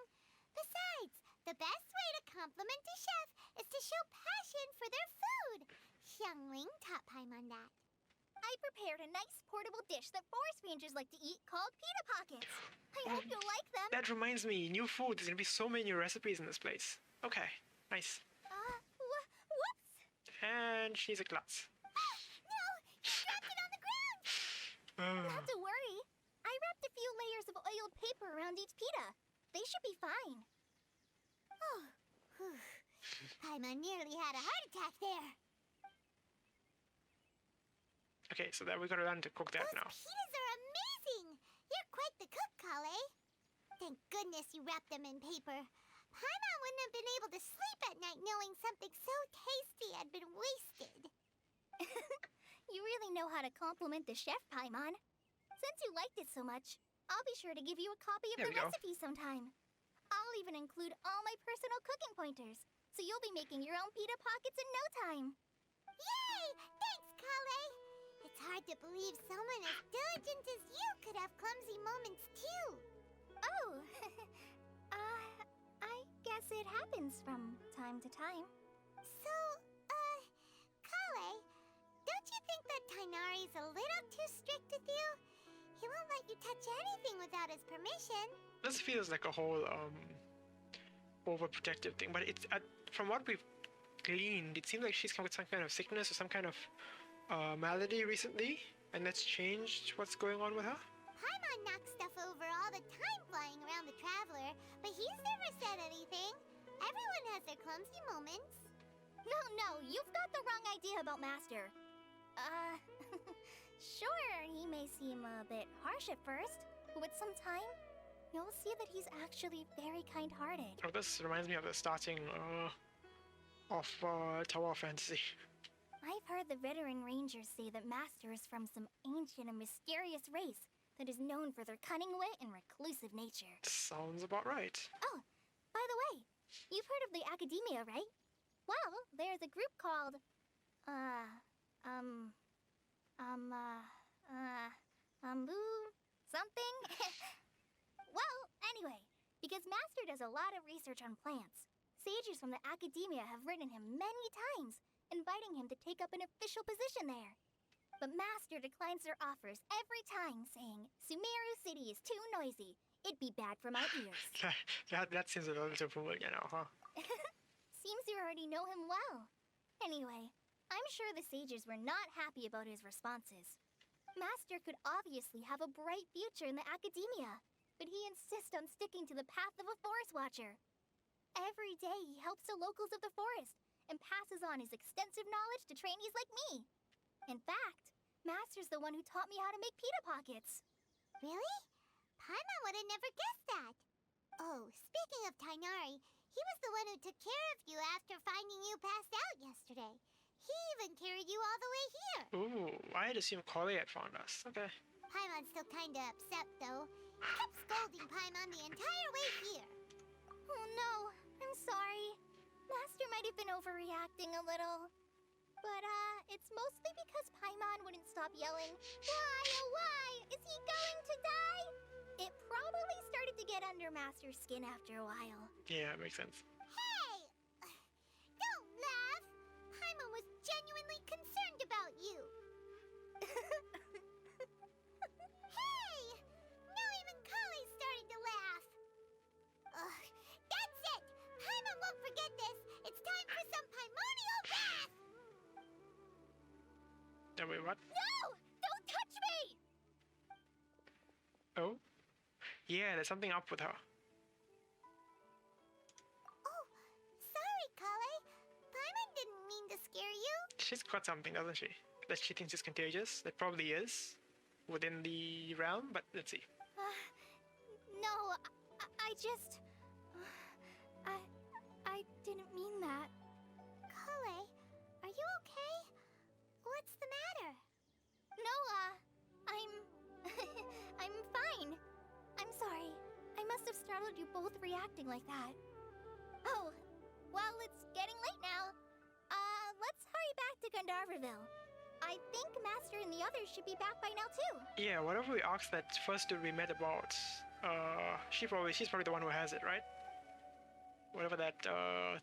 Besides, the best way to compliment a chef is to show passion for their food. Xiangling taught Paimon that. I prepared a nice portable dish that forest rangers like to eat called pita pockets. I hope you'll like them. That reminds me, new food. There's gonna be so many new recipes in this place. Okay, nice. Whoops! And she's a klutz. No! You dropped it on the ground! Not to worry. I wrapped a few layers of oiled paper around each pita. They should be fine. Oh, whew. Paimon nearly had a heart attack there. Okay, so that we gotta learn to cook that Those now. pitas are amazing! You're quite the cook, Collei. Thank goodness you wrapped them in paper. Paimon wouldn't have been able to sleep at night knowing something so tasty had been wasted. You really know how to compliment the chef, Paimon. Since you liked it so much, I'll be sure to give you a copy of There the we go. recipe sometime. I'll even include all my personal cooking pointers, so you'll be making your own pita pockets in no time. Yay! Thanks, Collei! It's hard to believe someone as diligent as you could have clumsy moments too. Oh, I guess it happens from time to time. So, Collei, don't you think that Tighnari's a little too strict with you? He won't let you touch anything without his permission. This feels like a whole overprotective thing, but it's from what we've gleaned, it seems like she's come with some kind of sickness or some kind of malady recently, and that's changed what's going on with her. Paimon knocks stuff over all the time flying around the Traveler, but he's never said anything. Everyone has their clumsy moments. No, you've got the wrong idea about Master. Sure, he may seem a bit harsh at first, but with some time, you'll see that he's actually very kind-hearted. Oh, this reminds me of the starting of Tower of Fantasy. I've heard the veteran rangers say that Master is from some ancient and mysterious race that is known for their cunning wit and reclusive nature. Sounds about right. Oh, by the way, you've heard of the Academia, right? Well, there's a group called, something? Well, anyway, because Master does a lot of research on plants, sages from the Academia have written him many times, inviting him to take up an official position there. But Master declines their offers every time, saying, Sumeru City is too noisy. It'd be bad for my ears. that seems a little too familiar now, huh? Seems you already know him well. Anyway, I'm sure the sages were not happy about his responses. Master could obviously have a bright future in the Academia, but he insists on sticking to the path of a forest watcher. Every day he helps the locals of the forest and passes on his extensive knowledge to trainees like me. In fact, Master's the one who taught me how to make pita pockets. Really? Paimon would have never guessed that. Oh, speaking of Tighnari, he was the one who took care of you after finding you passed out yesterday. He even carried you all the way here. Ooh, I had assumed Collei had found us. Okay. Paimon's still kinda upset, though. He kept scolding Paimon the entire way here. Oh no, I'm sorry. Master might have been overreacting a little. But, it's mostly because Paimon wouldn't stop yelling, Why, oh why, is he going to die? It probably started to get under Master's skin after a while. Yeah, it makes sense. Hey! Don't laugh! Paimon was genuinely concerned about you. Hey! Now even Collei started to laugh. Ugh, that's it! Paimon won't forget Oh, wait, what? No! Don't touch me! Oh? Yeah, there's something up with her. Oh, sorry, Collei. Paimon didn't mean to scare you. She's got something, doesn't she? That she thinks is contagious. That probably is within the realm, but let's see. No, I just... I didn't mean that. Collei, are you okay? What's the matter? No, I'm... I'm fine. I'm sorry. I must have startled you both reacting like that. Oh, well, it's getting late now. Let's hurry back to Gandharva Ville. I think Master and the others should be back by now, too. Yeah, whatever we asked that first dude we met about, she's probably the one who has it, right? Whatever that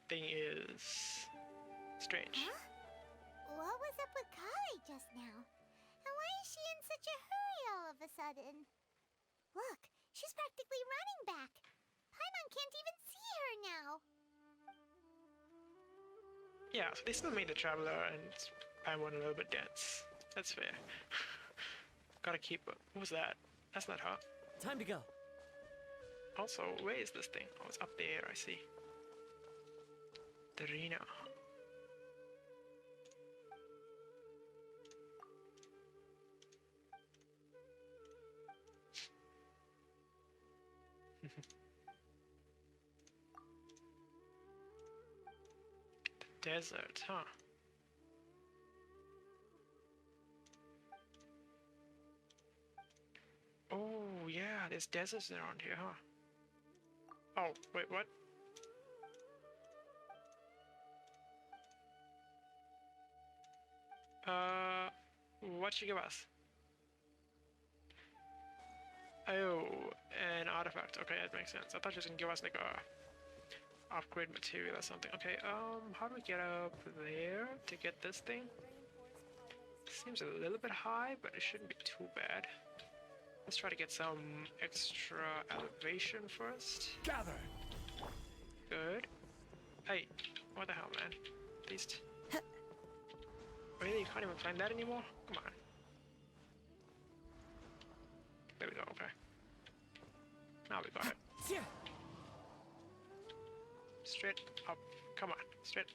thing is. Strange. Huh? What was up with Collei just now? And why is she in such a hurry all of a sudden? Look, she's practically running back. Paimon can't even see her now. Yeah, so they still made the Traveler and Paimon a little bit dense. That's fair. Gotta keep her. What was that? That's not her. Time to go. Also, where is this thing? Oh, it's up there, I see. The arena. The desert, huh? Oh, yeah, there's deserts around here, huh? Oh, wait, what? What'd she give us? Oh, an artifact. Okay, that makes sense. I thought she was gonna give us like a upgrade material or something. Okay, how do we get up there to get this thing? Seems a little bit high, but it shouldn't be too bad. Let's try to get some extra elevation first. Gather! Good. Hey, what the hell, man? At least... Really? You can't even climb that anymore? Come on. There we go, okay. Now we got it. Yeah. Straight up. Come on, straight.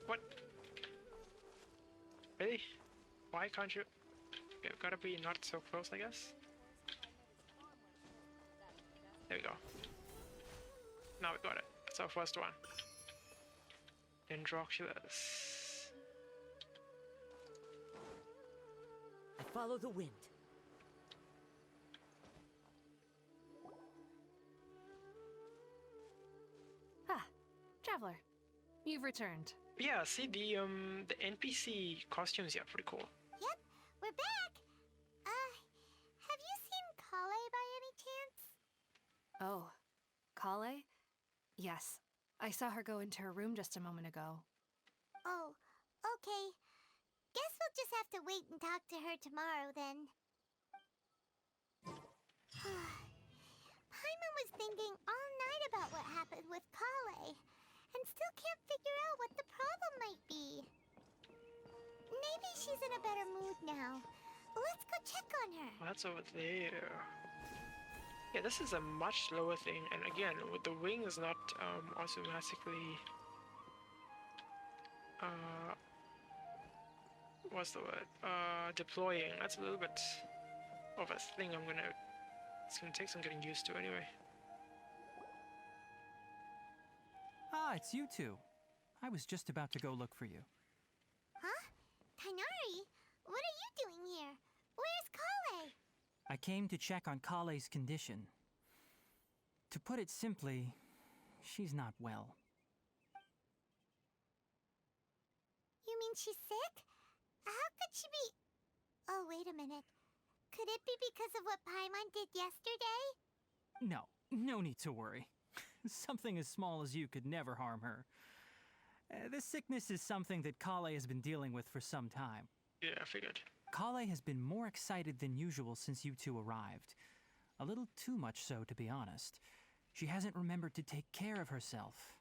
What? Really? Why can't you? You've gotta be not so close, I guess. There we go. Now we got it. That's our first one. Dendroculus. I follow the wind. Ah, Traveler. You've returned. Yeah, see the NPC costumes, yeah, pretty cool. Yep, we're back. Have you seen Collei by any chance? Oh, Collei? Yes. I saw her go into her room just a moment ago. Oh, okay. Guess we'll just have to wait and talk to her tomorrow then. Paimon was thinking all night about what happened with Collei, and still can't figure out what the problem might be. Maybe she's in a better mood now. Let's go check on her. Well, that's over there. Yeah, this is a much lower thing, and again, with the wings not automatically what's the word? Deploying. That's a little bit of a thing it's gonna take some getting used to anyway. Ah, it's you two. I was just about to go look for you. Huh? Tighnari? What are you doing here? Where's Collei? I came to check on Collei's condition. To put it simply, she's not well. You mean she's sick? How could she be... Oh, wait a minute. Could it be because of what Paimon did yesterday? No need to worry. Something as small as you could never harm her. This sickness is something that Collei has been dealing with for some time. Yeah, I figured. Collei has been more excited than usual since you two arrived. A little too much so, to be honest. She hasn't remembered to take care of herself.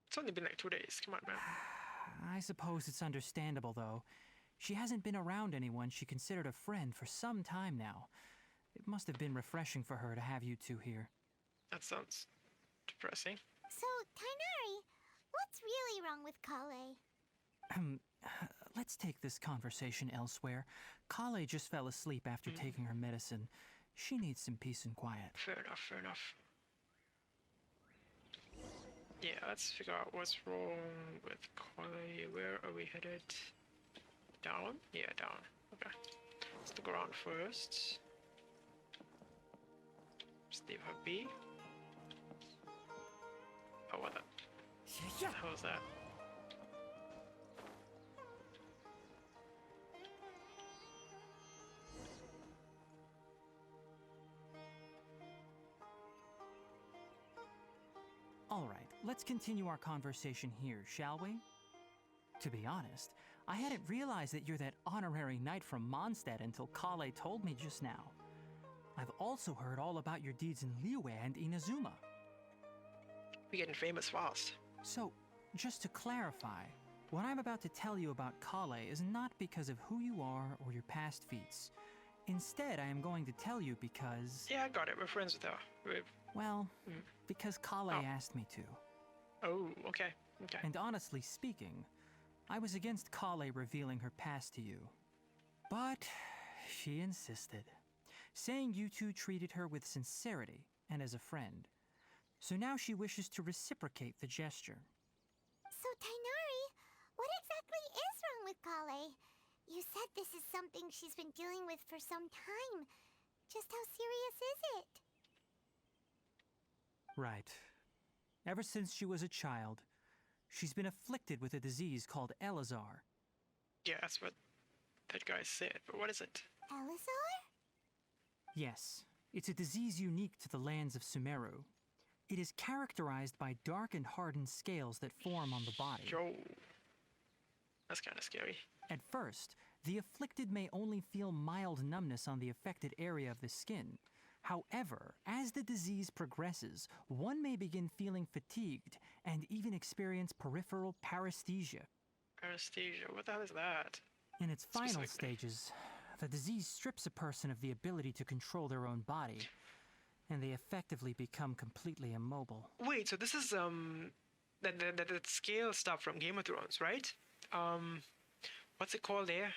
It's only been like 2 days. Come on, man. I suppose it's understandable, though. She hasn't been around anyone she considered a friend for some time now. It must have been refreshing for her to have you two here. That sounds depressing. So, Tighnari, what's really wrong with Collei? Let's take this conversation elsewhere. Collei just fell asleep after taking her medicine. She needs some peace and quiet. Fair enough, fair enough. Yeah, let's figure out what's wrong with Collei. Where are we headed? Down? Yeah, down. Okay. Let's look around first. Just leave her be. Oh, what the hell is that? All right, let's continue our conversation here, shall we? To be honest, I hadn't realized that you're that honorary knight from Mondstadt until Collei told me just now. I've also heard all about your deeds in Liyue and Inazuma. We're getting famous fast. So, just to clarify, what I'm about to tell you about Collei is not because of who you are or your past feats. Instead, I am going to tell you because... Yeah, I got it. We're friends with her. Well, because Collei asked me to. Oh, okay. Okay. And honestly speaking, I was against Collei revealing her past to you. But she insisted, saying you two treated her with sincerity and as a friend. So now she wishes to reciprocate the gesture. So, Tighnari, what exactly is wrong with Collei? You said this is something she's been dealing with for some time. Just how serious is it? Right. Ever since she was a child, she's been afflicted with a disease called Elazar. Yeah, that's what that guy said. But what is it? Elazar? Yes, it's a disease unique to the lands of Sumeru. It is characterized by dark and hardened scales that form on the body. Yo. That's kind of scary. At first, the afflicted may only feel mild numbness on the affected area of the skin. However, as the disease progresses, one may begin feeling fatigued and even experience peripheral paresthesia. Anesthesia, what the hell is that? In its final Specifically. stages, the disease strips a person of the ability to control their own body, and they effectively become completely immobile. Wait, so this is that scale stuff from Game of Thrones, right? What's it called there?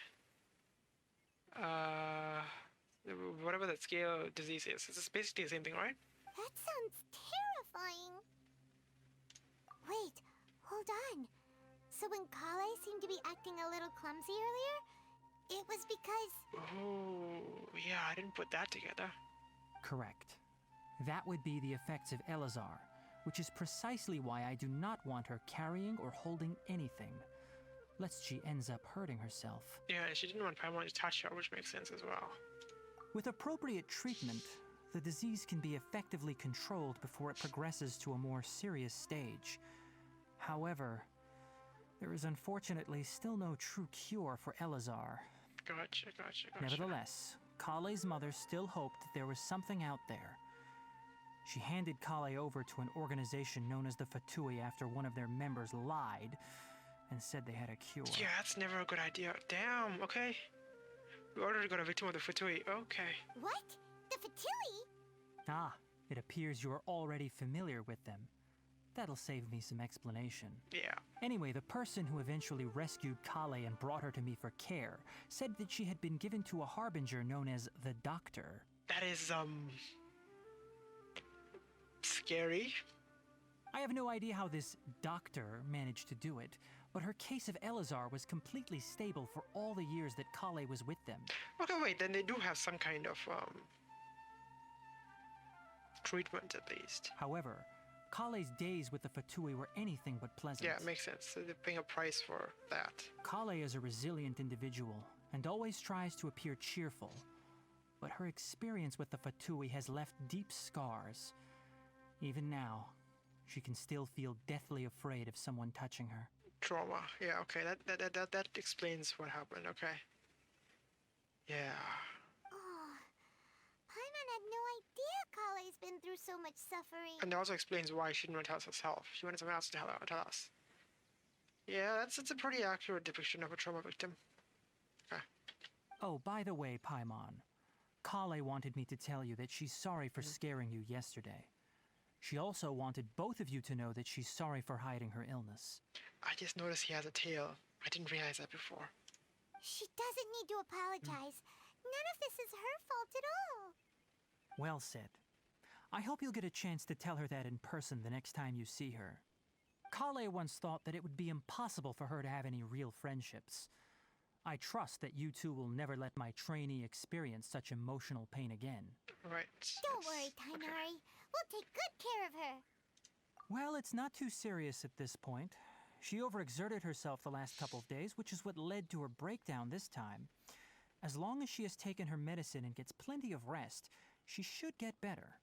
Whatever that scale disease is. It's basically the same thing, right? That sounds terrifying. Wait, hold on. So when Collei seemed to be acting a little clumsy earlier, it was because... Oh, yeah, I didn't put that together. Correct. That would be the effects of Elazar, which is precisely why I do not want her carrying or holding anything, lest she ends up hurting herself. Yeah, and she didn't want Paimon to touch her, which makes sense as well. With appropriate treatment, the disease can be effectively controlled before it progresses to a more serious stage. However, there is unfortunately still no true cure for Elazar. Gotcha. Nevertheless, Collei's mother still hoped that there was something out there. She handed Collei over to an organization known as the Fatui after one of their members lied and said they had a cure. Yeah, that's never a good idea. Damn, okay. We already got a victim of the Fatui. Okay. What? The Fatui? Ah, it appears you're already familiar with them. That'll save me some explanation. Yeah. Anyway, the person who eventually rescued Collei and brought her to me for care said that she had been given to a harbinger known as the Doctor. That is, scary. I have no idea how this doctor managed to do it, but her case of Elazar was completely stable for all the years that Collei was with them. Okay, wait, then they do have some kind of, treatment at least. However, Collei's days with the Fatui were anything but pleasant. Yeah, it makes sense. So they're paying a price for that. Collei is a resilient individual and always tries to appear cheerful, but her experience with the Fatui has left deep scars. Even now, she can still feel deathly afraid of someone touching her. Trauma. Yeah, okay, that explains what happened, okay. Yeah. Oh, Paimon had no idea Collei's been through so much suffering. And it also explains why she didn't want to tell us herself. She wanted someone else to tell us. Yeah, that's a pretty accurate depiction of a trauma victim. Oh, by the way, Paimon, Collei wanted me to tell you that she's sorry for scaring you yesterday. She also wanted both of you to know that she's sorry for hiding her illness. I just noticed he has a tail. I didn't realize that before. She doesn't need to apologize. None of this is her fault at all. Well said. I hope you'll get a chance to tell her that in person the next time you see her. Collei once thought that it would be impossible for her to have any real friendships. I trust that you two will never let my trainee experience such emotional pain again. Right. Don't worry, Tighnari. We'll take good care of her. Well, it's not too serious at this point. She overexerted herself the last couple of days, which is what led to her breakdown this time. As long as she has taken her medicine and gets plenty of rest, she should get better.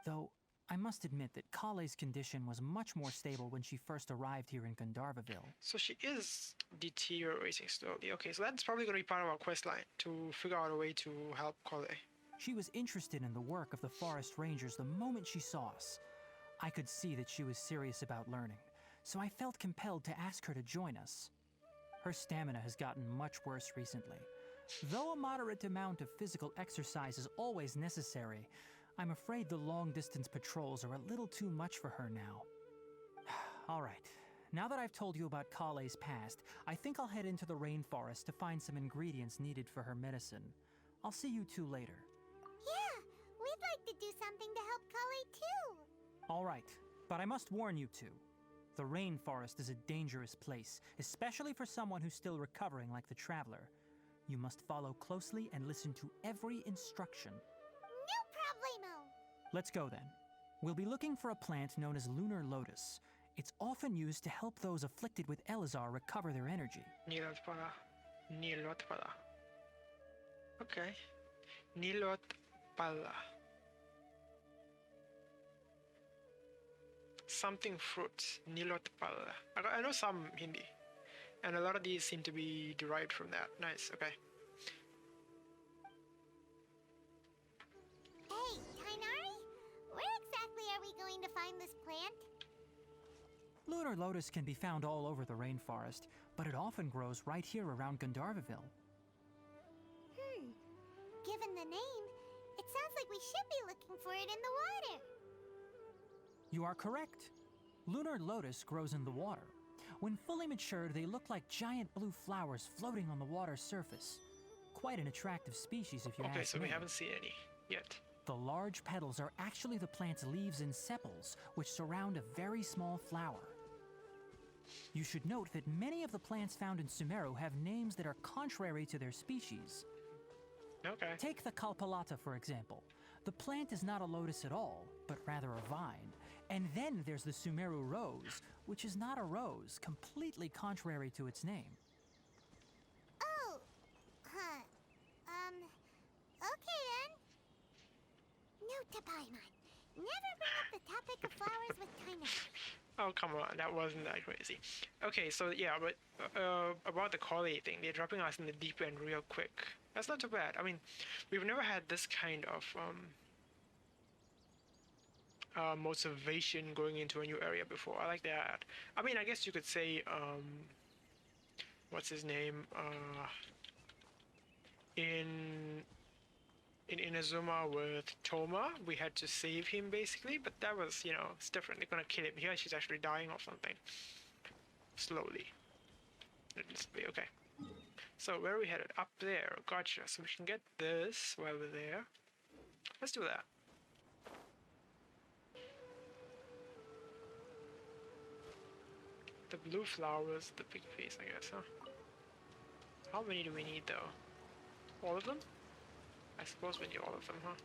Though, I must admit that Collei's condition was much more stable when she first arrived here in Gandharva Ville. So she is deteriorating slowly. Okay, so that's probably going to be part of our quest line, to figure out a way to help Collei. She was interested in the work of the forest rangers the moment she saw us. I could see that she was serious about learning, so I felt compelled to ask her to join us. Her stamina has gotten much worse recently. Though a moderate amount of physical exercise is always necessary, I'm afraid the long-distance patrols are a little too much for her now. All right, now that I've told you about Collei's past, I think I'll head into the rainforest to find some ingredients needed for her medicine. I'll see you two later. Yeah, we'd like to do something to help Collei too. All right, but I must warn you two. The rainforest is a dangerous place, especially for someone who's still recovering like the Traveler. You must follow closely and listen to every instruction. No problemo. Let's go then. We'll be looking for a plant known as lunar lotus. It's often used to help those afflicted with Elazar recover their energy. Nilotpala. Okay. Nilotpala. Something fruit. Nilotpala. I know some Hindi. And a lot of these seem to be derived from that. Nice, okay. Hey, Tighnari, where exactly are we going to find this plant? Lunar lotus can be found all over the rainforest, but it often grows right here around Gandharva Ville. Given the name, it sounds like we should be looking for it in the water. You are correct. Lunar lotus grows in the water. When fully matured, they look like giant blue flowers floating on the water's surface. Quite an attractive species, if you ask me. Okay, so we haven't seen any yet. The large petals are actually the plant's leaves and sepals, which surround a very small flower. You should note that many of the plants found in Sumeru have names that are contrary to their species. Okay. Take the Kalpalata, for example. The plant is not a lotus at all, but rather a vine. And then there's the Sumeru rose, which is not a rose, completely contrary to its name. Oh, okay then. Note to Paimon, never bring up the topic of flowers with Tighnari. Oh, come on, that wasn't that crazy. Okay, so yeah, but about the Collei thing, they're dropping us in the deep end real quick. That's not too bad. I mean, we've never had this kind of motivation going into a new area before. I like that. I mean, I guess you could say, what's his name? In Inazuma with Toma, we had to save him basically, but that was, you know, it's different. They're gonna kill him. Here she's actually dying of something. Slowly. It'll be okay. So where are we headed? Up there. Gotcha. So we can get this while we're there. Let's do that. The blue flowers, the big piece, I guess, huh? How many do we need though? All of them? I suppose we need all of them, huh?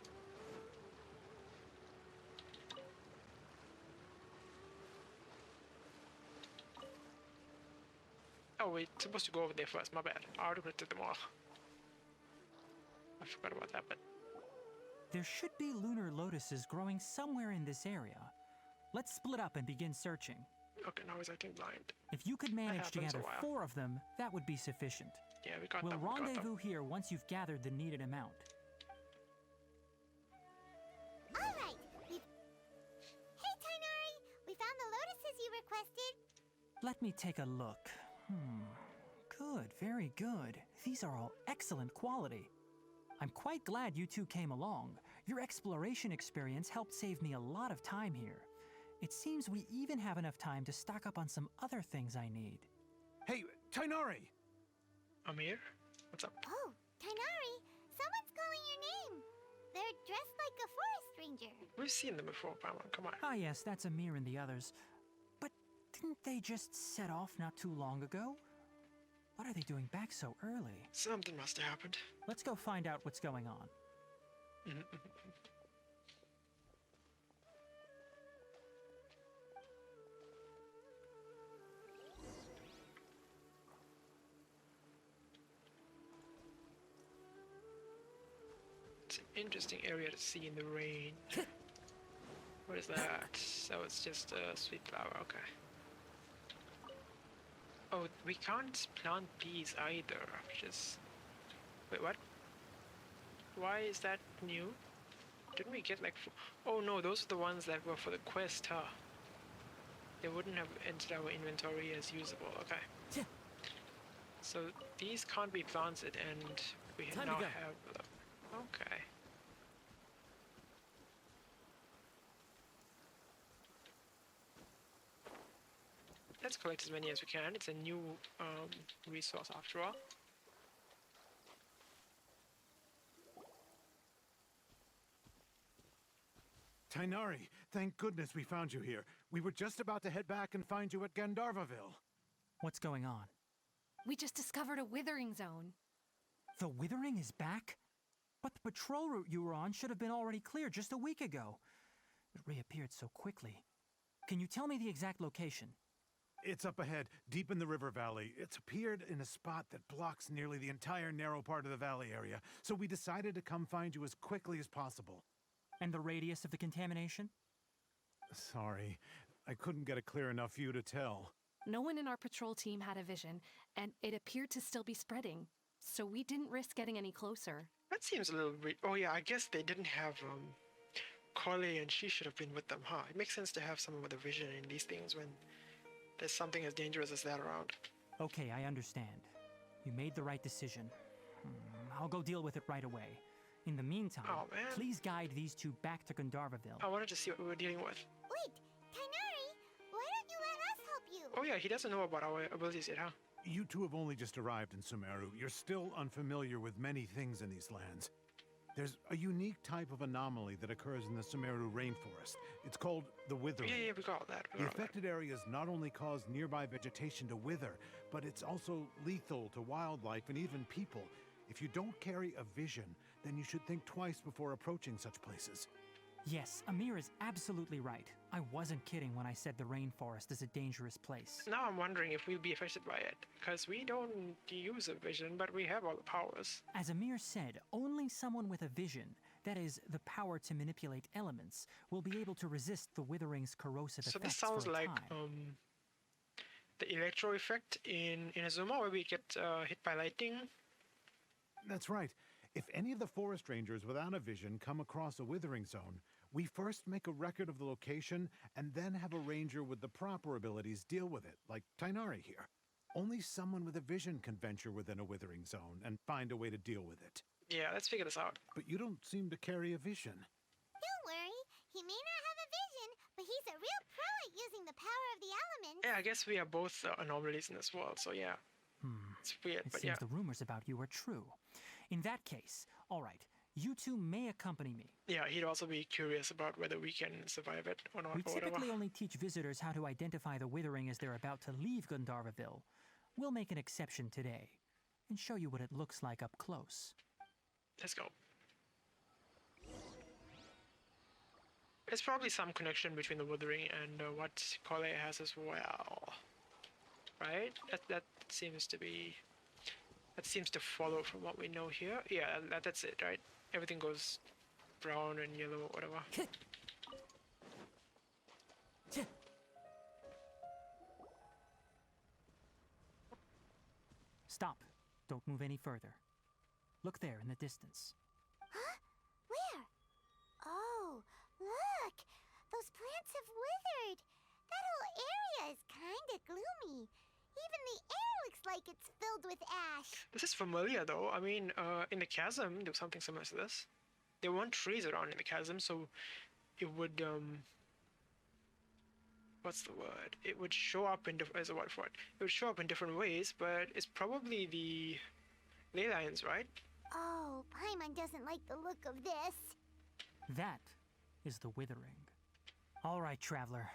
Oh, we're supposed to go over there first, my bad. I already printed them all. I forgot about that, but... There should be lunar lotuses growing somewhere in this area. Let's split up and begin searching. Okay, now he's acting blind. If you could manage to happens a gather while. 4 of them, that would be sufficient. Yeah, we got We'll them. We got them. rendezvous here once you've gathered the needed amount. All right, Hey, Tighnari, we found the lotuses you requested. Let me take a look. Good, very good. These are all excellent quality. I'm quite glad you two came along. Your exploration experience helped save me a lot of time here. It seems we even have enough time to stock up on some other things I need. Hey, Tighnari! Amir? What's up? Oh, Tighnari, someone's calling your name. They're dressed like a forest ranger. We've seen them before, Paimon. Come on. Ah yes, that's Amir and the others. But didn't they just set off not too long ago? What are they doing back so early? Something must have happened. Let's go find out what's going on. It's an interesting area to see in the rain. What is that? So it's just a sweet flower, okay. Oh, we can't plant these either, which is... Wait, what? Why is that new? Didn't we get like... Oh no, those are the ones that were for the quest, huh? They wouldn't have entered our inventory as usable, okay. So these can't be planted and we Time to now go. have them. Okay. Let's collect as many as we can. It's a new resource after all. Tighnari, thank goodness we found you here. We were just about to head back and find you at Gandharva Ville. What's going on? We just discovered a withering zone. The Withering is back? But the patrol route you were on should have been already cleared just a week ago. It reappeared so quickly. Can you tell me the exact location? It's up ahead, deep in the river valley. It's appeared in a spot that blocks nearly the entire narrow part of the valley area, so we decided to come find you as quickly as possible. And the radius of the contamination? Sorry, I couldn't get a clear enough view to tell. No one in our patrol team had a vision, and it appeared to still be spreading. So we didn't risk getting any closer. That seems a little weird. Oh yeah, I guess they didn't have Collei, and she should have been with them, huh? It makes sense to have someone with a vision in these things when there's something as dangerous as that around. Okay, I understand. You made the right decision. I'll go deal with it right away. In the meantime, Oh, man. please guide these two back to Gandharva Ville. I wanted to see what we were dealing with. Wait, Tighnari, why don't you let us help you? Oh yeah, he doesn't know about our abilities yet, huh? You two have only just arrived in Sumeru. You're still unfamiliar with many things in these lands. There's a unique type of anomaly that occurs in the Sumeru rainforest. It's called the withering. Yeah, we got all that. We The got all that. affected areas not only cause nearby vegetation to wither, but it's also lethal to wildlife and even people. If you don't carry a vision, then you should think twice before approaching such places. Yes, Amir is absolutely right. I wasn't kidding when I said the rainforest is a dangerous place. Now I'm wondering if we'll be affected by it, because we don't use a vision, but we have all the powers. As Amir said, only someone with a vision, that is, the power to manipulate elements, will be able to resist the withering's corrosive So effects this sounds for a like time. the electro effect in Inazuma, where we get hit by lightning. That's right. If any of the forest rangers without a vision come across a withering zone, we first make a record of the location and then have a ranger with the proper abilities deal with it, like Tighnari here. Only someone with a vision can venture within a withering zone and find a way to deal with it. Yeah, let's figure this out. But you don't seem to carry a vision. Don't worry, he may not have a vision, but he's a real pro at using the power of the elements. Yeah, I guess we are both anomalies in this world, so yeah. It's weird, It but seems yeah. the rumors about you are true. In that case, all right, you two may accompany me. Yeah, he'd also be curious about whether we can survive it or not, We or whatever. typically only teach visitors how to identify the withering as they're about to leave Gandharva Ville. We'll make an exception today and show you what it looks like up close. Let's go. There's probably some connection between the withering and what Collei has as well. Right? That seems to be... That seems to follow from what we know here. Yeah, that's it, right? Everything goes brown and yellow, whatever. Stop. Don't move any further. Look there in the distance. Huh? Where? Oh, look! Those plants have withered! That whole area is kinda gloomy. Even the air looks like it's filled with ash. This is familiar though. I mean, in the chasm, there was something similar to this. There weren't trees around in the chasm, so it would what's the word? It would show up in as a word for it. It would show up in different ways, but it's probably the ley lines, right? Oh, Paimon doesn't like the look of this. That is the withering. All right, traveler.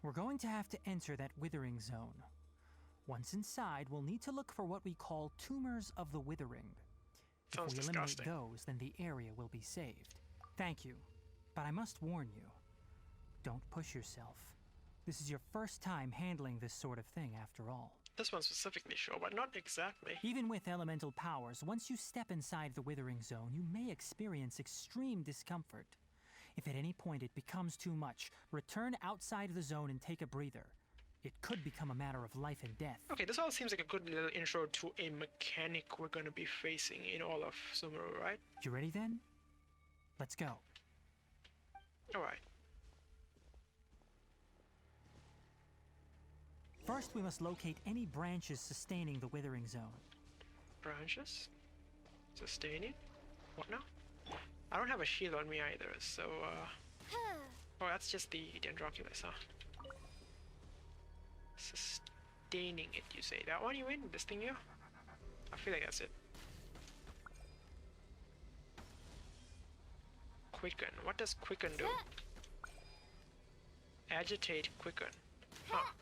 We're going to have to enter that withering zone. Once inside, we'll need to look for what we call tumors of the withering. Sounds If we eliminate disgusting. those, then the area will be saved. Thank you, but I must warn you. Don't push yourself. This is your first time handling this sort of thing, after all. This one specifically, sure, but not exactly. Even with elemental powers, once you step inside the withering zone, you may experience extreme discomfort. If at any point it becomes too much, return outside the zone and take a breather. It could become a matter of life and death. Okay, this all seems like a good little intro to a mechanic we're gonna be facing in all of Sumeru, right? You ready then? Let's go. Alright. First, we must locate any branches sustaining the withering zone. Branches? Sustaining? What now? I don't have a shield on me either, so oh, that's just the Dendroculus, huh? Sustaining it, you say. That one you mean? This thing here? I feel like that's it. Quicken. What does quicken do? Agitate, quicken. Huh.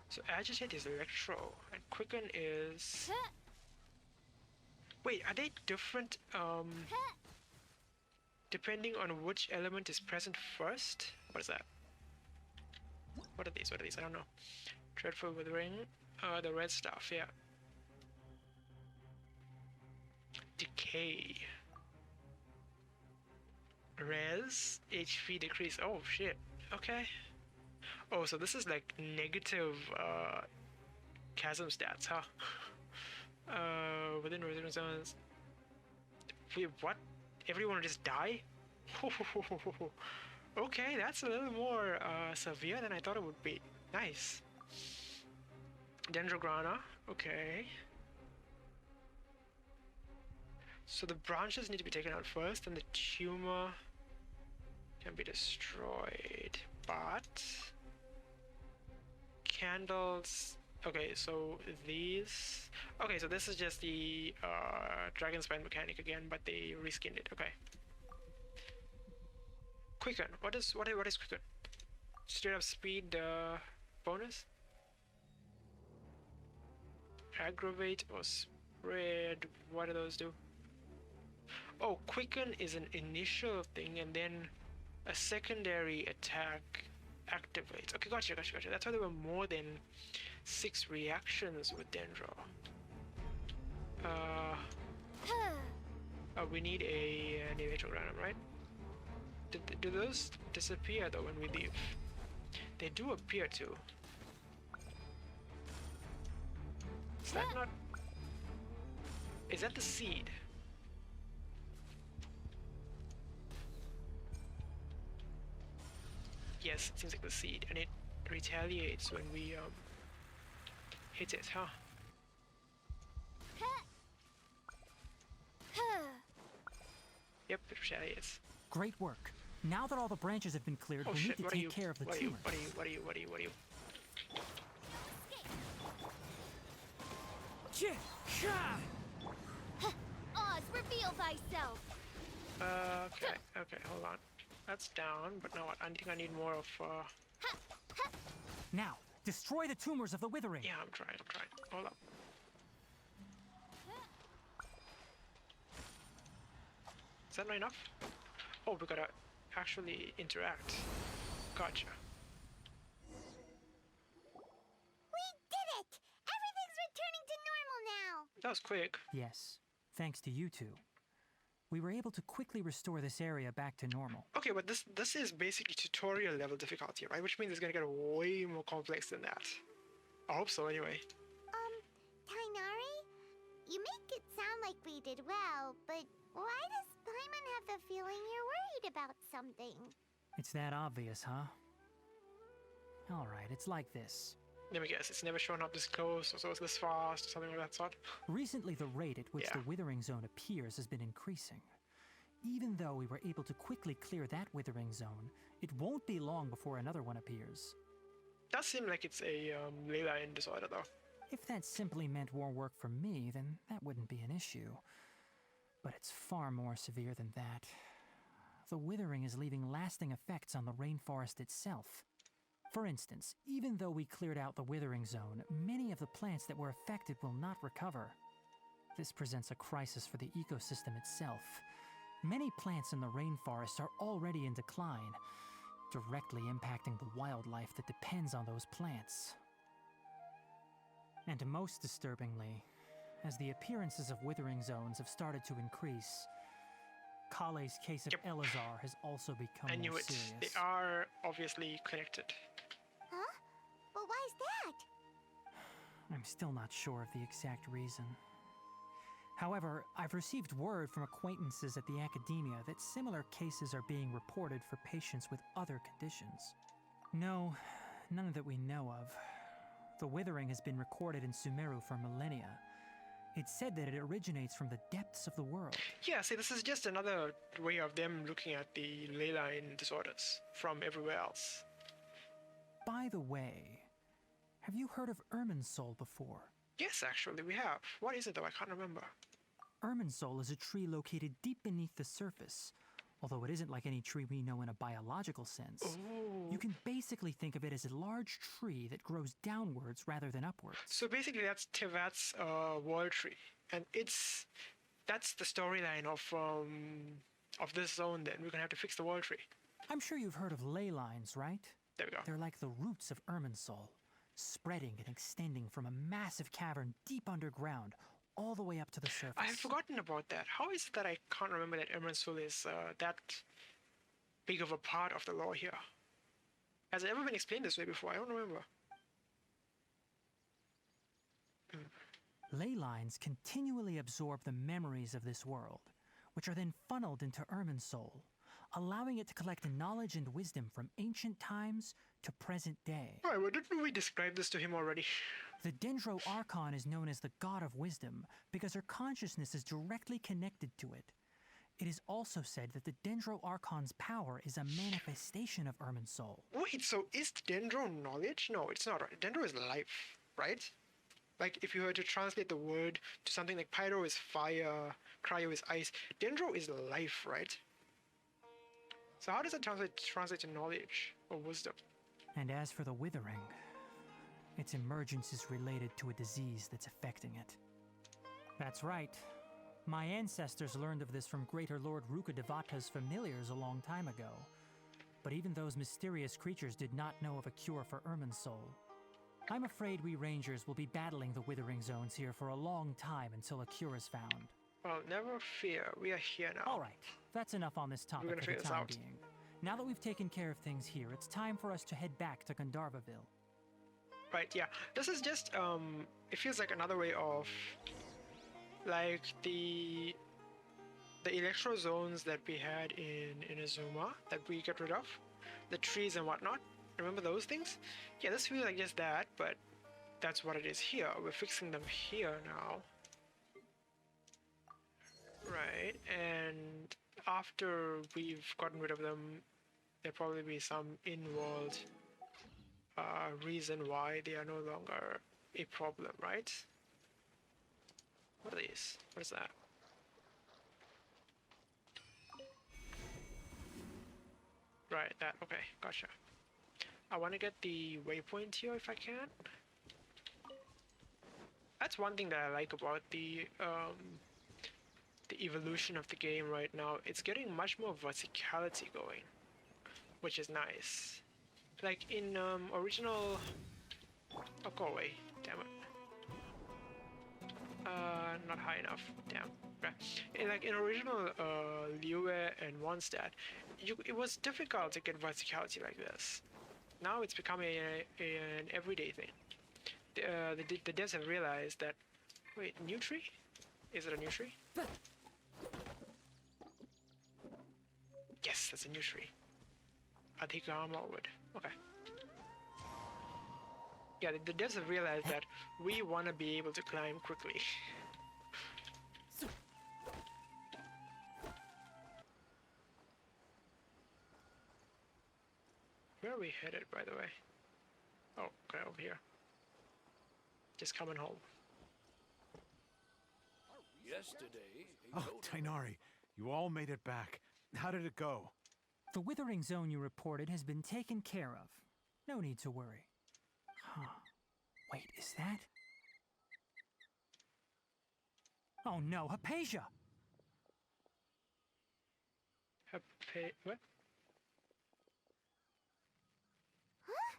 So agitate is electro, and quicken is... Wait, are they different, depending on which element is present first? What is that? What are these? What are these? I don't know. Dreadful Withering. The red stuff, yeah. Decay. Res. HP decrease. Oh, shit. Okay. Oh, so this is like negative, chasm stats, huh? Within withering zones. Wait, what? Everyone will just die? Okay, that's a little more severe than I thought it would be. Nice. Dendrograna, okay. So the branches need to be taken out first, and the tumor can be destroyed. But candles. Okay, so these. Okay, so this is just the dragon spine mechanic again, but they reskinned it. Okay. Quicken. What is quicken? Straight up speed bonus? Aggravate or spread? What do those do? Oh, quicken is an initial thing, and then a secondary attack activates. Okay, gotcha. That's why there were more than 6 reactions with Dendro. Oh, we need a Electrogranum, right? Do those disappear though when we leave? They do appear too. Is that not... Is that the seed? Yes, it seems like the seed, and it retaliates when we hit it, huh? Yep, it retaliates. Great work. Now that all the branches have been cleared, Oh we'll shit, need to take care of the tumors. What are you? Oz, reveal thyself. Okay, hold on. That's down, but no, I think I need more of, Now, destroy the tumors of the withering. yeah, I'm trying. Hold up. Is that not enough? Oh, we gotta actually interact. Gotcha. We did it! Everything's returning to normal now! That was quick. Yes, thanks to you two. We were able to quickly restore this area back to normal. Okay, but this is basically tutorial level difficulty, right? Which means it's gonna get way more complex than that. I hope so, anyway. Tighnari? You make it sound like we did well, but why does Paimon have the feeling you're worried about something? It's that obvious, huh? Alright, it's like this. Let me guess, it's never shown up this close, or so it's this fast, or something of that sort. Recently, the rate at which Yeah. the withering zone appears has been increasing. Even though we were able to quickly clear that withering zone, it won't be long before another one appears. Does seem like it's a ley line disorder, though. If that simply meant more work for me, then that wouldn't be an issue. But it's far more severe than that. The withering is leaving lasting effects on the rainforest itself. For instance, even though we cleared out the withering zone, many of the plants that were affected will not recover. This presents a crisis for the ecosystem itself. Many plants in the rainforest are already in decline, directly impacting the wildlife that depends on those plants. And most disturbingly, as the appearances of withering zones have started to increase, Collei's case of Yep. Elazar has also become I knew more it. serious. They are obviously connected. Huh? But why is that? I'm still not sure of the exact reason. However, I've received word from acquaintances at the academia that similar cases are being reported for patients with other conditions. No, none that we know of. The withering has been recorded in Sumeru for millennia. It's said that it originates from the depths of the world. Yeah, see, this is just another way of them looking at the ley line disorders from everywhere else. By the way, have you heard of Irminsul before? Yes, actually, we have. What is it, though? I can't remember. Irminsul is a tree located deep beneath the surface. Although it isn't like any tree we know in a biological sense. Ooh. You can basically think of it as a large tree that grows downwards rather than upwards. So basically, that's Tevat's wall tree, and that's the storyline of this zone. Then we're gonna have to fix the wall tree. I'm sure you've heard of ley lines, right? There we go. They're like the roots of Irminsul, spreading and extending from a massive cavern deep underground all the way up to the surface. I had forgotten about that. How is it that I can't remember that Irminsul is that big of a part of the lore here? Has it ever been explained this way before? I don't remember. Ley lines continually absorb the memories of this world, which are then funneled into Irminsul, allowing it to collect knowledge and wisdom from ancient times to present day. Alright, well, didn't we describe this to him already? The Dendro Archon is known as the God of Wisdom because her consciousness is directly connected to it. It is also said that the Dendro Archon's power is a manifestation of Irminsul. Wait, so is Dendro knowledge? No, it's not, right? Dendro is life, right? Like, if you were to translate the word to something like Pyro is fire, Cryo is ice, Dendro is life, right? So how does that translate to knowledge or wisdom? And as for the Withering, its emergence is related to a disease that's affecting it. That's right. My ancestors learned of this from Greater Lord Rukadevata's familiars a long time ago. But even those mysterious creatures did not know of a cure for Irminsul. I'm afraid we Rangers will be battling the Withering Zones here for a long time until a cure is found. Well, never fear, we are here now. Alright, that's enough on this topic gonna for figure the this time out. being. Now that we've taken care of things here, it's time for us to head back to Gandharva Ville. Right, yeah. This is just, it feels like another way of, like, the electro zones that we had in Inazuma, that we got rid of. The trees and whatnot. Remember those things? Yeah, this feels like just that, but that's what it is here. We're fixing them here now. Right, and after we've gotten rid of them, there'll probably be some in-world reason why they are no longer a problem, right? What are these? What is that? Right, that, okay, gotcha. I want to get the waypoint here if I can. That's one thing that I like about the evolution of the game right now. It's getting much more verticality going, which is nice. Like in original... Oh, go away. Damn it. Not high enough. Damn. Right. Like in original Liyue and Mondstadt, it was difficult to get verticality like this. Now it's becoming an everyday thing. The devs have realized that... Wait, new tree? Is it a new tree? Yes, that's a new tree. Adhikama wood. Okay. Yeah, the devs have realized that we want to be able to climb quickly. Where are we headed, by the way? Oh, okay, over here. Just coming home. Yesterday, Oh, Tighnari, you all made it back. How did it go? The withering zone you reported has been taken care of. No need to worry. Huh. Wait, is that? Oh no, Haypasia! What? Huh?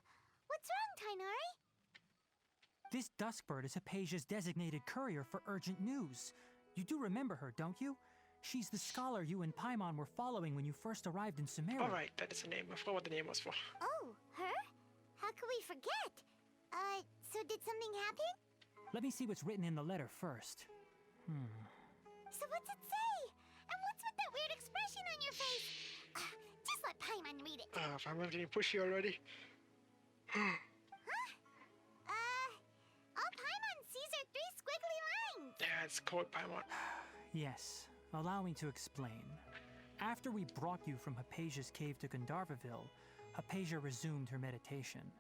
What's wrong, Tighnari? This Duskbird is Haypasia's designated courier for urgent news. You do remember her, don't you? She's the scholar you and Paimon were following when you first arrived in Sumeru. Alright, that is the name. I forgot what the name was for. Oh, her? How could we forget? So did something happen? Let me see what's written in the letter first. So what's it say? And what's with that weird expression on your face? Just let Paimon read it. I'm getting pushy already. All Paimon sees are 3 squiggly lines. Yeah, it's called Paimon. Yes, allow me to explain. After we brought you from Haypasia's cave to Gandharva Ville, Haypasia resumed her meditation.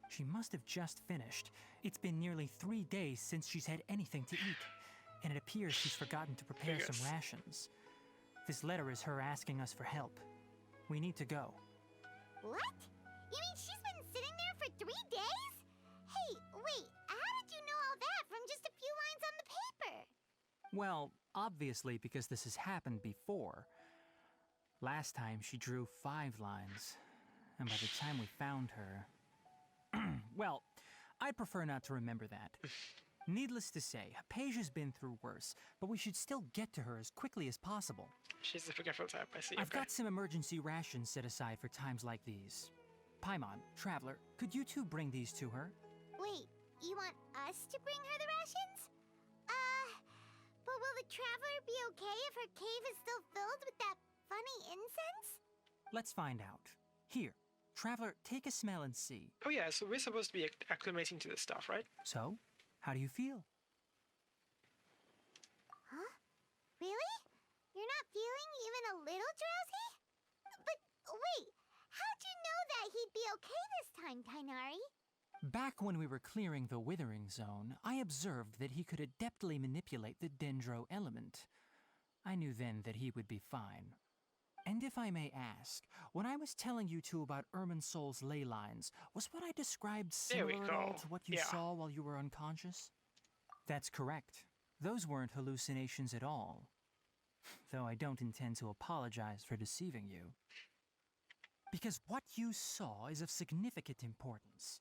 She must have just finished. It's been nearly 3 days since she's had anything to eat, and it appears she's forgotten to prepare some rations. This letter is her asking us for help. We need to go. What? You mean she's been sitting there for 3 days? Hey, wait, how did you know all that from just a few lines on the paper? Well, obviously because this has happened before. Last time she drew 5 lines, and by the time we found her... Well, I'd prefer not to remember that. Needless to say, Haypasia's been through worse, but we should still get to her as quickly as possible. She's the forgetful type, I see. I've Okay. got some emergency rations set aside for times like these. Paimon, Traveler, could you two bring these to her? Wait, you want us to bring her the rations? But will the traveler be okay if her cave is still filled with that funny incense? Let's find out. Here, Traveler, take a smell and see. Oh yeah, so we're supposed to be acclimating to this stuff, right? So, how do you feel? Huh? Really? You're not feeling even a little drowsy? But wait, how'd you know that he'd be okay this time, Tighnari? Back when we were clearing the Withering Zone, I observed that he could adeptly manipulate the Dendro element. I knew then that he would be fine. And if I may ask, when I was telling you two about Irminsol's ley lines, was what I described There we similar at all go. to what you Yeah. saw while you were unconscious? That's correct. Those weren't hallucinations at all. Though I don't intend to apologize for deceiving you. Because what you saw is of significant importance.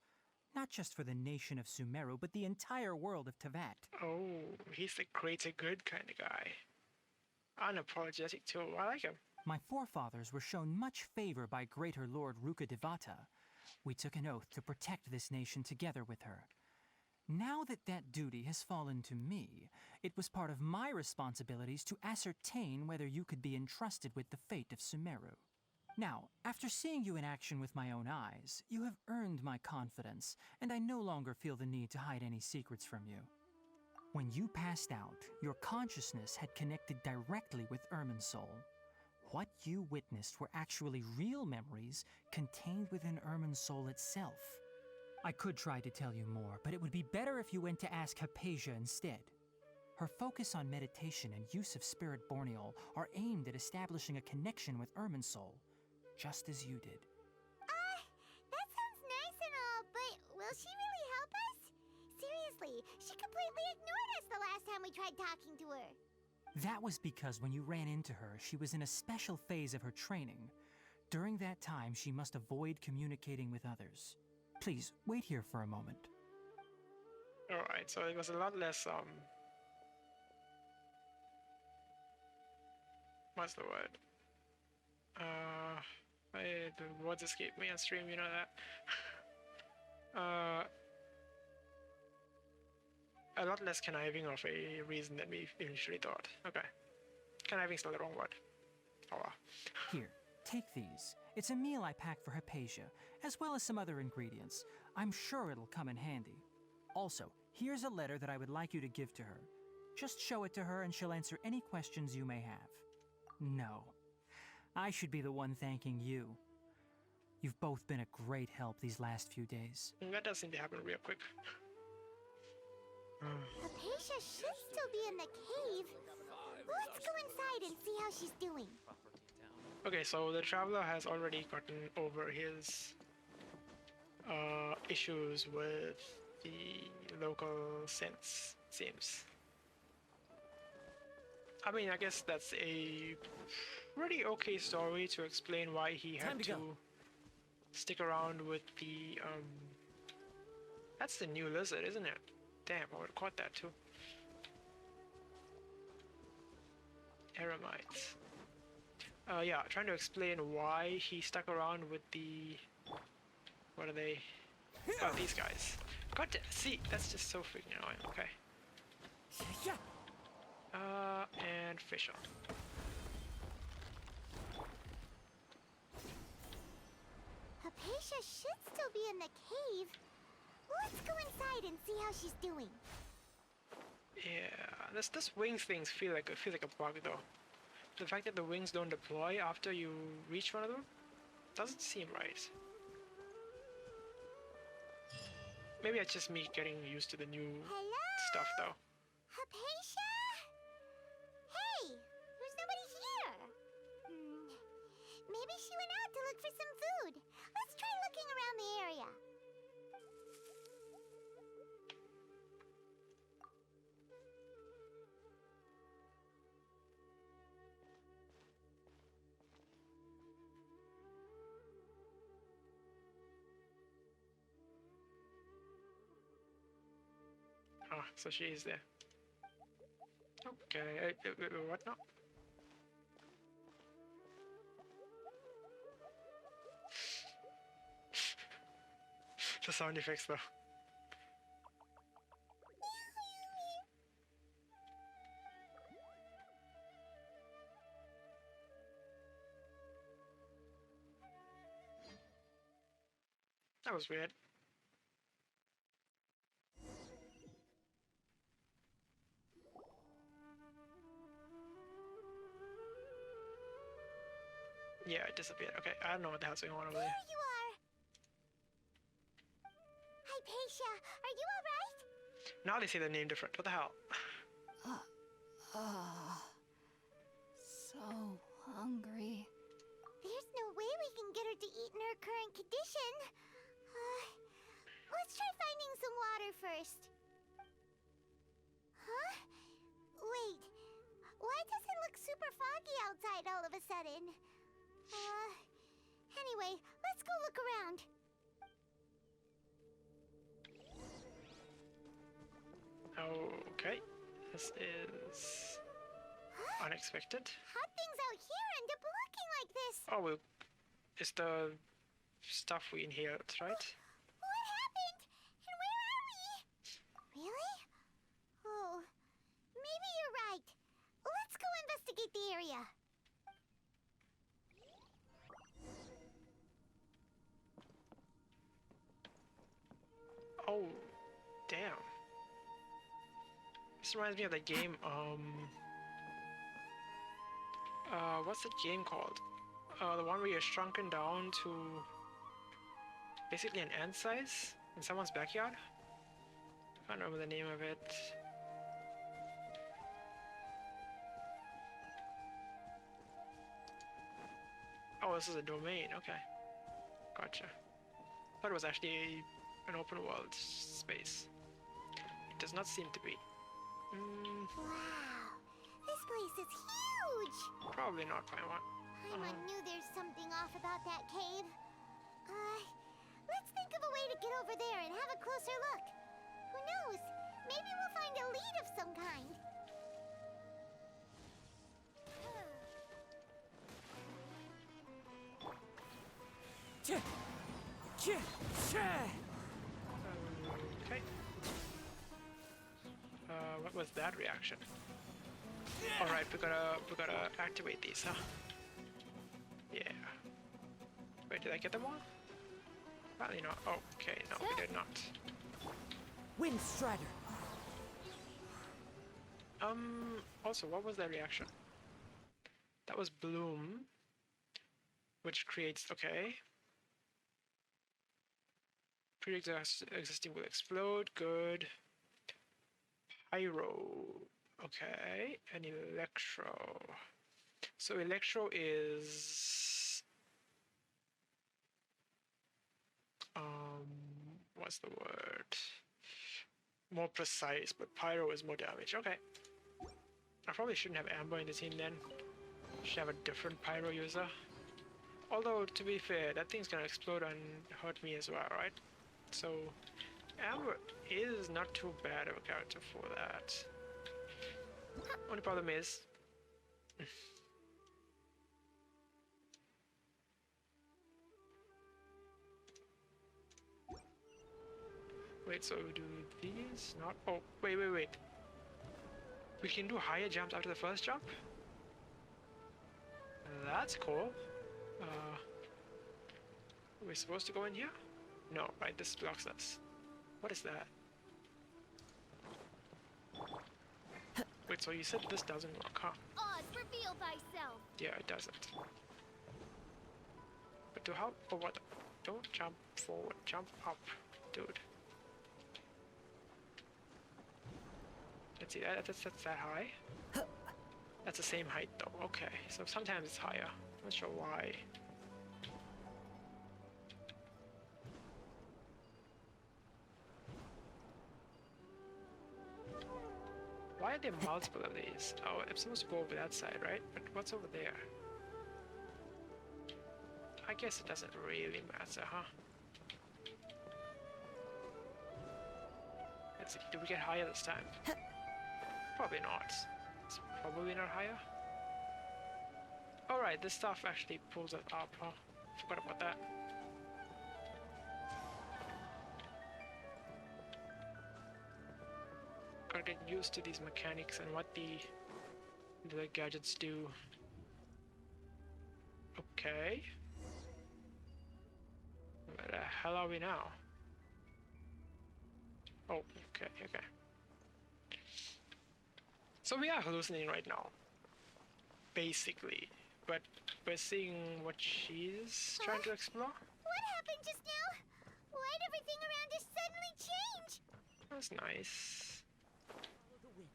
Not just for the nation of Sumeru, but the entire world of Teyvat. Oh, he's the greater good kind of guy. Unapologetic too. I like him. My forefathers were shown much favor by Greater Lord Rukkhadevata. We took an oath to protect this nation together with her. Now that that duty has fallen to me, it was part of my responsibilities to ascertain whether you could be entrusted with the fate of Sumeru. Now, after seeing you in action with my own eyes, you have earned my confidence, and I no longer feel the need to hide any secrets from you. When you passed out, your consciousness had connected directly with Irminsol. What you witnessed were actually real memories contained within Irminsol itself. I could try to tell you more, but it would be better if you went to ask Haypasia instead. Her focus on meditation and use of Spirit Borneol are aimed at establishing a connection with Irminsol, just as you did. That sounds nice and all, but will she really help us? Seriously, she completely ignored us the last time we tried talking to her. That was because when you ran into her, she was in a special phase of her training. During that time, she must avoid communicating with others. Please, wait here for a moment. Alright, so it was a lot less, what's the word? The words escape me on stream, you know that. A lot less conniving of a reason than we initially thought. Okay. Conniving's still the wrong word. Oh well. Here, take these. It's a meal I packed for Haypasia, as well as some other ingredients. I'm sure it'll come in handy. Also, here's a letter that I would like you to give to her. Just show it to her and she'll answer any questions you may have. No, I should be the one thanking you. You've both been a great help these last few days. That does seem to happen real quick. Hypatia should still be in the cave. Let's go inside and see how she's doing. Okay, so the traveler has already gotten over his issues with the local sense, seems. I mean, I guess that's a pretty okay story to explain why he had to stick around with the, that's the new lizard, isn't it? Damn, I would have caught that too. Eremites. Yeah, trying to explain why he stuck around with the... What are they? Oh, these guys. God damn, see, that's just so freaking annoying. Okay. And fish on. Hypatia should still be in the cave. Let's go inside and see how she's doing. Yeah, this wings things feels like a bug though. The fact that the wings don't deploy after you reach one of them doesn't seem right. Maybe it's just me getting used to the new stuff though. Hypatia? Hey, there's nobody here. Maybe she went out to look for some food. Let's try looking around the area. Oh, so she is there. Okay, what now? The sound effects though. That was weird. Yeah, it disappeared. Okay, I don't know what the hell's going on over there. There you are. Hypatia, are you alright? Now they say the name different. What the hell? So hungry. There's no way we can get her to eat in her current condition. Let's try finding some water first. Huh? Wait. Why does it look super foggy outside all of a sudden? Anyway, let's go look around. Okay, this is unexpected. How'd things out here end up looking like this? Oh, well, it's the stuff we inhaled, right? What happened? And where are we? Really? Oh, maybe you're right. Let's go investigate the area. Oh, damn. This reminds me of the game, what's that game called? The one where you're shrunken down to basically an ant size in someone's backyard? I can't remember the name of it. Oh, this is a domain, okay. Gotcha. Thought it was actually an open world space. It does not seem to be. Wow, this place is huge. Probably not my one. I knew there's something off about that cave. Let's think of a way to get over there and have a closer look. Who knows? Maybe we'll find a lead of some kind. Okay. What was that reaction? Alright, we gotta activate these, huh? Yeah. Wait, did I get them all? Apparently not. Okay, no, we did not. Wind Strider. Also, what was that reaction? That was Bloom, which creates, okay. Pre-existing will explode, good. Pyro, okay, and Electro. So Electro is, what's the word? More precise, but Pyro is more damage, okay. I probably shouldn't have Amber in the team then. Should have a different Pyro user. Although, to be fair, that thing's gonna explode and hurt me as well, right? So, Amber is not too bad of a character for that. Only problem is... Wait, so we do these? Not... Oh, wait. We can do higher jumps after the first jump? That's cool. Are we supposed to go in here? No, right, this blocks us. What is that? Wait, so you said this doesn't work, huh? Oz, reveal thyself. Yeah, it doesn't. But to help, or what? Don't jump forward, jump up, dude. Let's see, that's that high? That's the same height though, okay. So sometimes it's higher. Not sure why. Why are there multiple of these? Oh, I'm supposed to go over that side, right? But what's over there? I guess it doesn't really matter, huh? Let's see, do we get higher this time? Probably not. It's probably not higher. Alright, this stuff actually pulls it up, huh? Forgot about that. Gotta get used to these mechanics and what the gadgets do. Okay. Where the hell are we now? Oh, okay. So we are hallucinating right now. Basically. But we're seeing what she's trying to explore. What happened just now? Why'd everything around us suddenly change? That's nice. Follow the wind.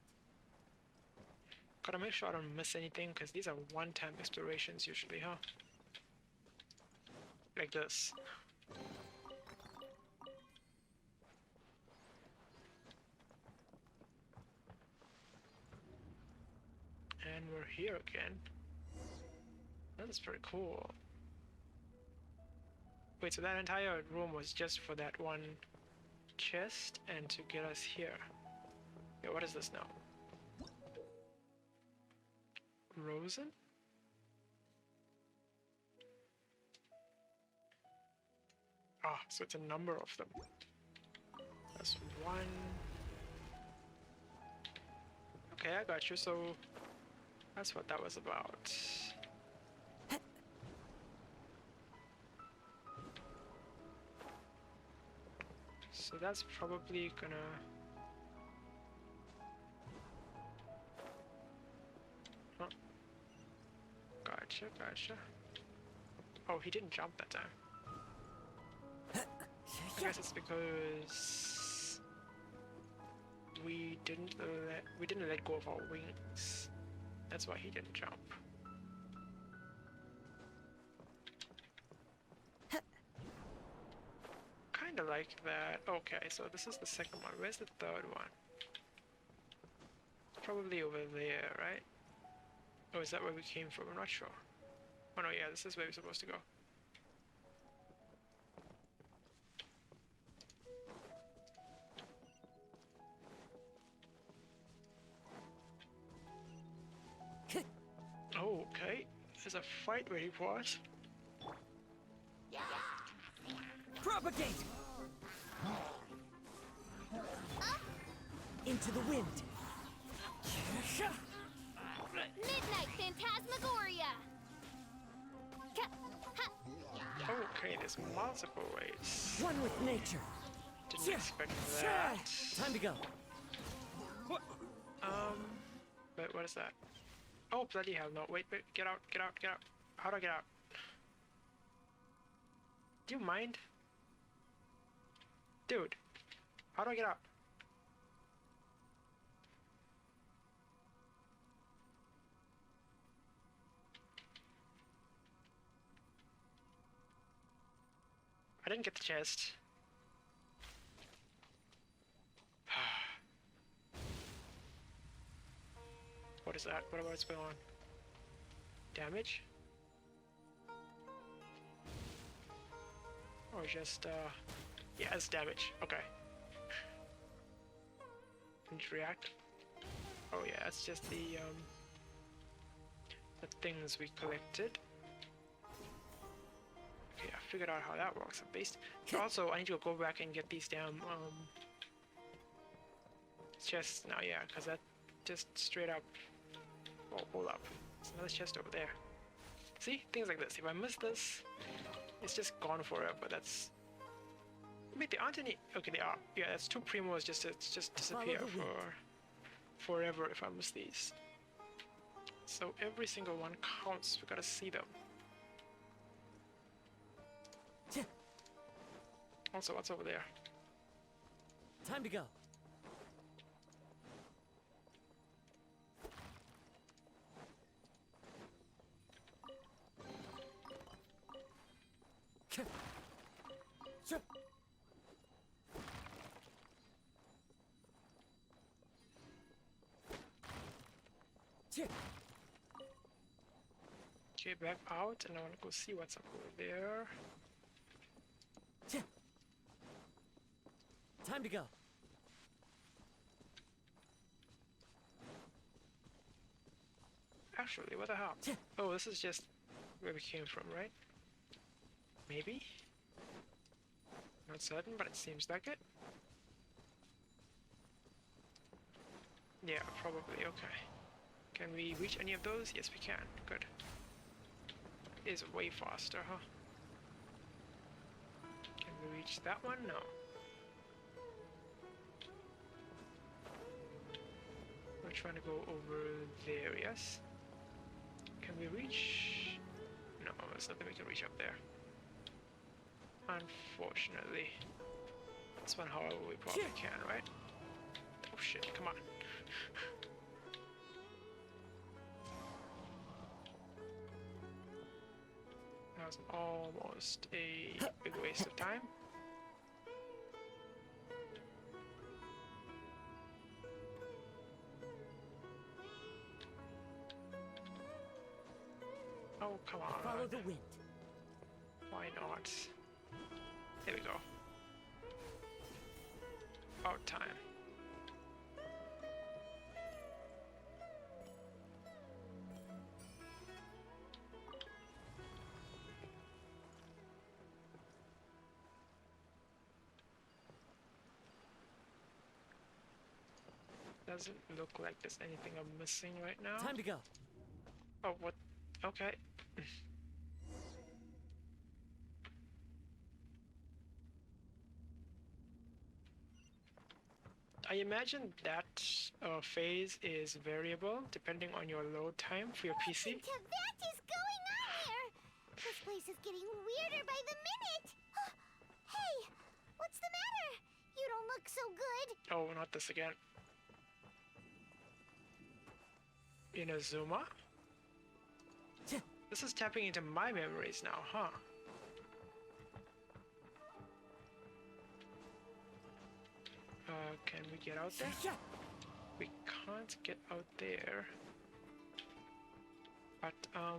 Gotta make sure I don't miss anything, because these are one-time explorations usually, huh? Like this. And we're here again. That is pretty cool. Wait, so that entire room was just for that one chest and to get us here. Yeah, what is this now? Rosen? Ah, so it's a number of them. That's one. Okay, I got you, so that's what that was about. So that's probably gonna... Huh. Gotcha. Oh, he didn't jump that time. I guess it's because we didn't let go of our wings. That's why he didn't jump. Kinda like that. Okay, so this is the second one. Where's the third one? Probably over there, right? Oh, is that where we came from? I'm not sure. Oh no, yeah, this is where we're supposed to go. Oh, okay. There's a fight waiting for us. Propagate! Into the wind. Midnight Phantasmagoria. Okay, Wait, there's multiple ways. One with nature. Didn't expect that. Time to go. Wait, what is that? Oh, bloody hell, no, wait, get out, get out, get out. How do I get out? Do you mind? Dude, how do I get out? I didn't get the chest. What is that? What's going on? Damage? Or just, yeah, it's damage. Okay. Didn't react? Oh yeah, it's just the things we collected. Okay, I figured out how that works at least. Also, I need to go back and get these damn, chests now, yeah, because that just straight up... Oh, hold up. There's another chest over there. See? Things like this. If I miss this, it's just gone forever. That's... Wait, they aren't any... Okay, they are. Yeah, that's two primos just disappear for... forever if I miss these. So every single one counts. We gotta see them. Also, what's over there? Time to go. Okay, back out, and I want to go see what's up over there. Time to go. Actually, what the hell? Oh, this is just where we came from, right? Maybe? Not certain, but it seems like it. Yeah, probably, okay. Can we reach any of those? Yes, we can. Good. It is way faster, huh? Can we reach that one? No. We're trying to go over there, yes? Can we reach? No, there's nothing we can reach up there. Unfortunately. This one, however, we probably can, right? Oh shit, come on. That was almost a big waste of time. Oh, come on. Follow the wind. Why not? There we go. About time. Doesn't look like there's anything I'm missing right now. Time to go. Oh, what? Okay. I imagine that phase is variable depending on your load time for your PC. What that is going on here? This place is getting weirder by the minute. Hey, what's the matter? You don't look so good. Oh, not this again. Inazuma? This is tapping into my memories now, huh? Can we get out there? We can't get out there. But, how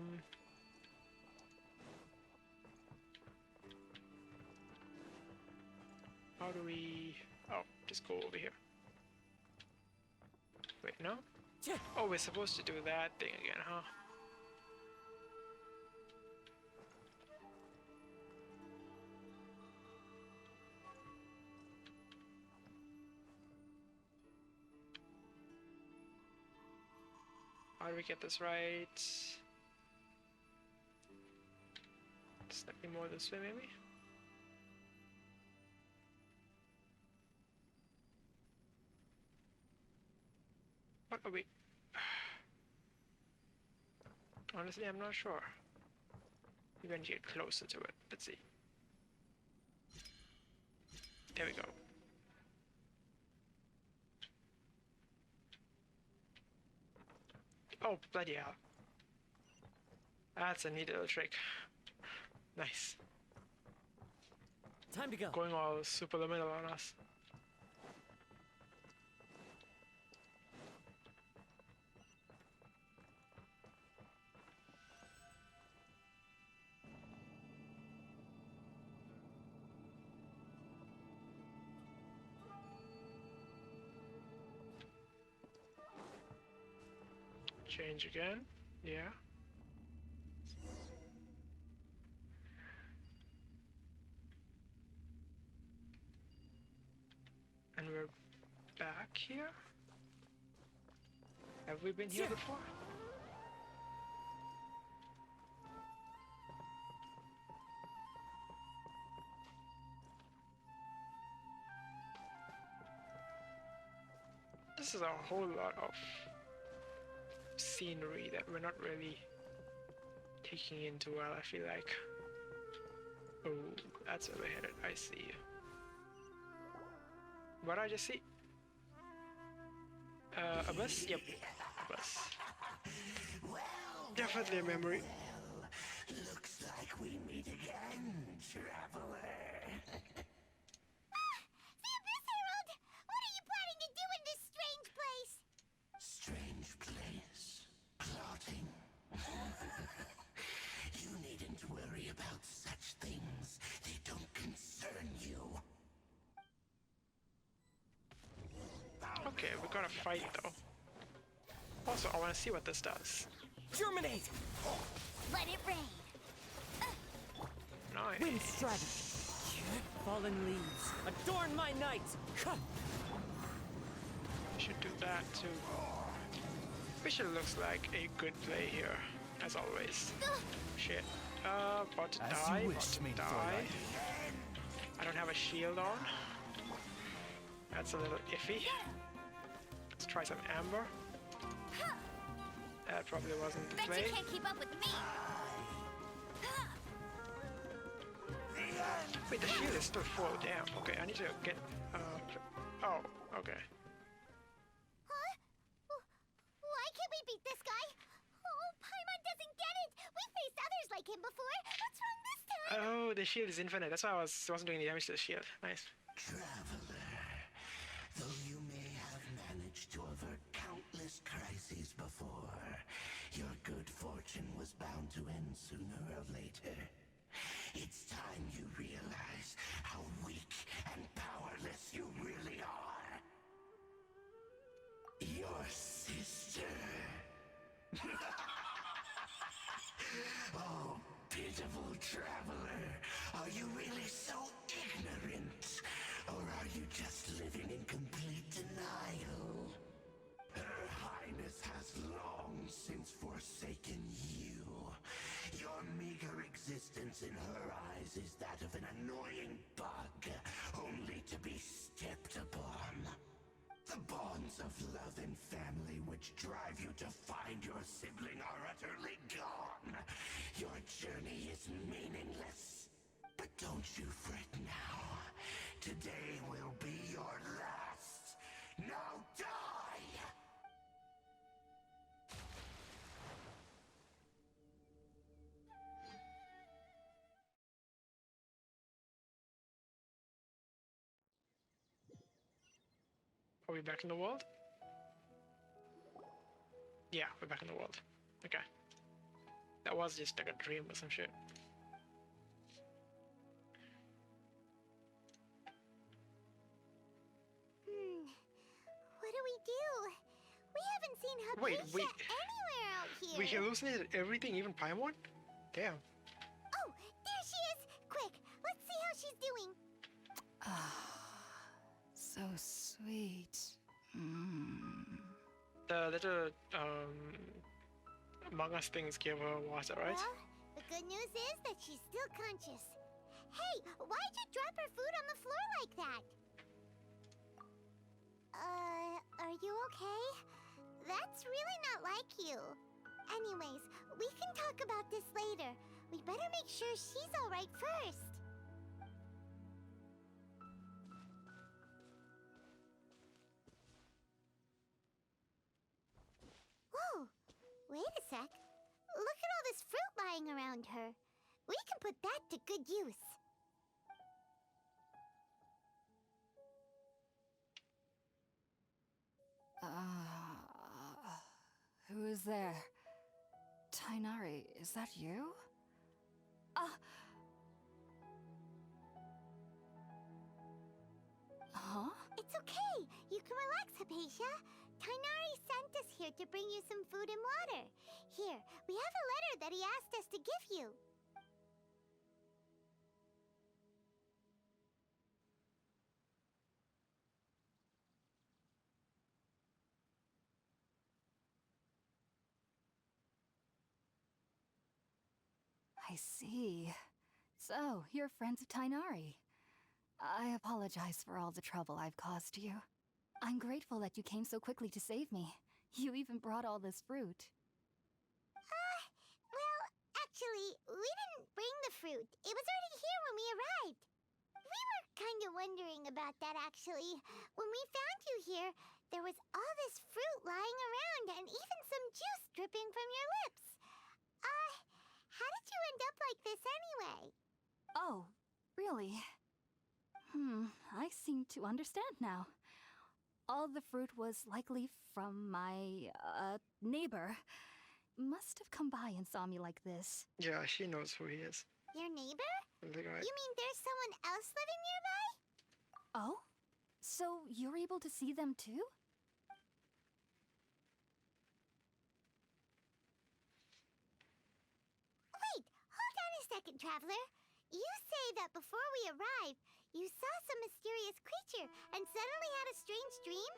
do we... Oh, just go over here. Wait, no? Oh, we're supposed to do that thing again, huh? How do we get this right? Slightly more this way, maybe? What are we? Honestly, I'm not sure. We're going to get closer to it. Let's see. There we go. Oh, bloody hell. That's a neat little trick. Nice. Time to go. Going all super liminal on us. Change again. Yeah. And we're back here? Have we been here before? This is a whole lot of scenery that we're not really taking into well, I feel like. Oh, that's where we're headed. I see. What did I just see? A bus? Yep, a bus. Definitely a memory. Looks like we meet again, traveler. The Abyss Herald! What are you planning to do in this strange place? Strange place. Plotting. You needn't worry about such things. They don't concern you. Okay, we gotta fight though. Also, I wanna see what this does. Germinate! Let it rain. Nice. Wind strike! Fallen leaves, adorn my night! We should do that too. Bishop looks like a good play here, as always. Shit. About to die, about to die. I don't have a shield on. That's a little iffy. Let's try some amber. That probably wasn't the Bet play. you can't keep up with me. Wait, the shield is still full. Damn. Okay, I need to get. Oh, okay. Huh? Why can't we beat this guy? Oh, Paimon doesn't get it. We faced others like him before. What's wrong this time? Oh, the shield is infinite. That's why I wasn't doing any damage to the shield. Nice. Traveler, though you may have managed to avert countless crises before, your good fortune was bound to end sooner or later. It's time you realize how weak and powerless you really are. Your sister. Oh, pitiful traveler. Are you really so ignorant? Or are you just living in complete denial? Her Highness has long since forsaken you. Your meager existence in her eyes is that of an annoying bug, only to be stepped upon. The bonds of love and family which drive you to find your sibling are utterly gone. Your journey is meaningless. But don't you fret now. Today will be your last. Now die! Are we back in the world? Yeah, we're back in the world. Okay. That was just like a dream or some shit. What do we do? We haven't seen Haypasia Wait, anywhere out here. we hallucinated everything, even Paimon? Damn. Oh, there she is! Quick, let's see how she's doing. So sweet. The little Among Us things gave her water, right? Well, the good news is that she's still conscious. Hey, why'd you drop her food on the floor like that? Are you okay? That's really not like you. Anyways, we can talk about this later. We better make sure she's alright first. Whoa! Wait a sec. Look at all this fruit lying around her. We can put that to good use. Who is there? Tighnari, is that you? Huh? It's okay. You can relax, Haypasia. Tighnari sent us here to bring you some food and water. Here, we have a letter that he asked us to give you. I see. So, you're friends of Tighnari. I apologize for all the trouble I've caused you. I'm grateful that you came so quickly to save me. You even brought all this fruit. Well, actually, we didn't bring the fruit. It was already here when we arrived. We were kind of wondering about that, actually. When we found you here, there was all this fruit lying around and even some juice dripping from your lips. How did you end up like this anyway? Oh, really? I seem to understand now. All the fruit was likely from my, neighbor. Must have come by and saw me like this. Yeah, she knows who he is. Your neighbor? The guy. You mean there's someone else living nearby? Oh? So you're able to see them too? Wait, hold on a second, Traveler. You say that before we arrived, you saw some mysterious creature and suddenly had a strange dream?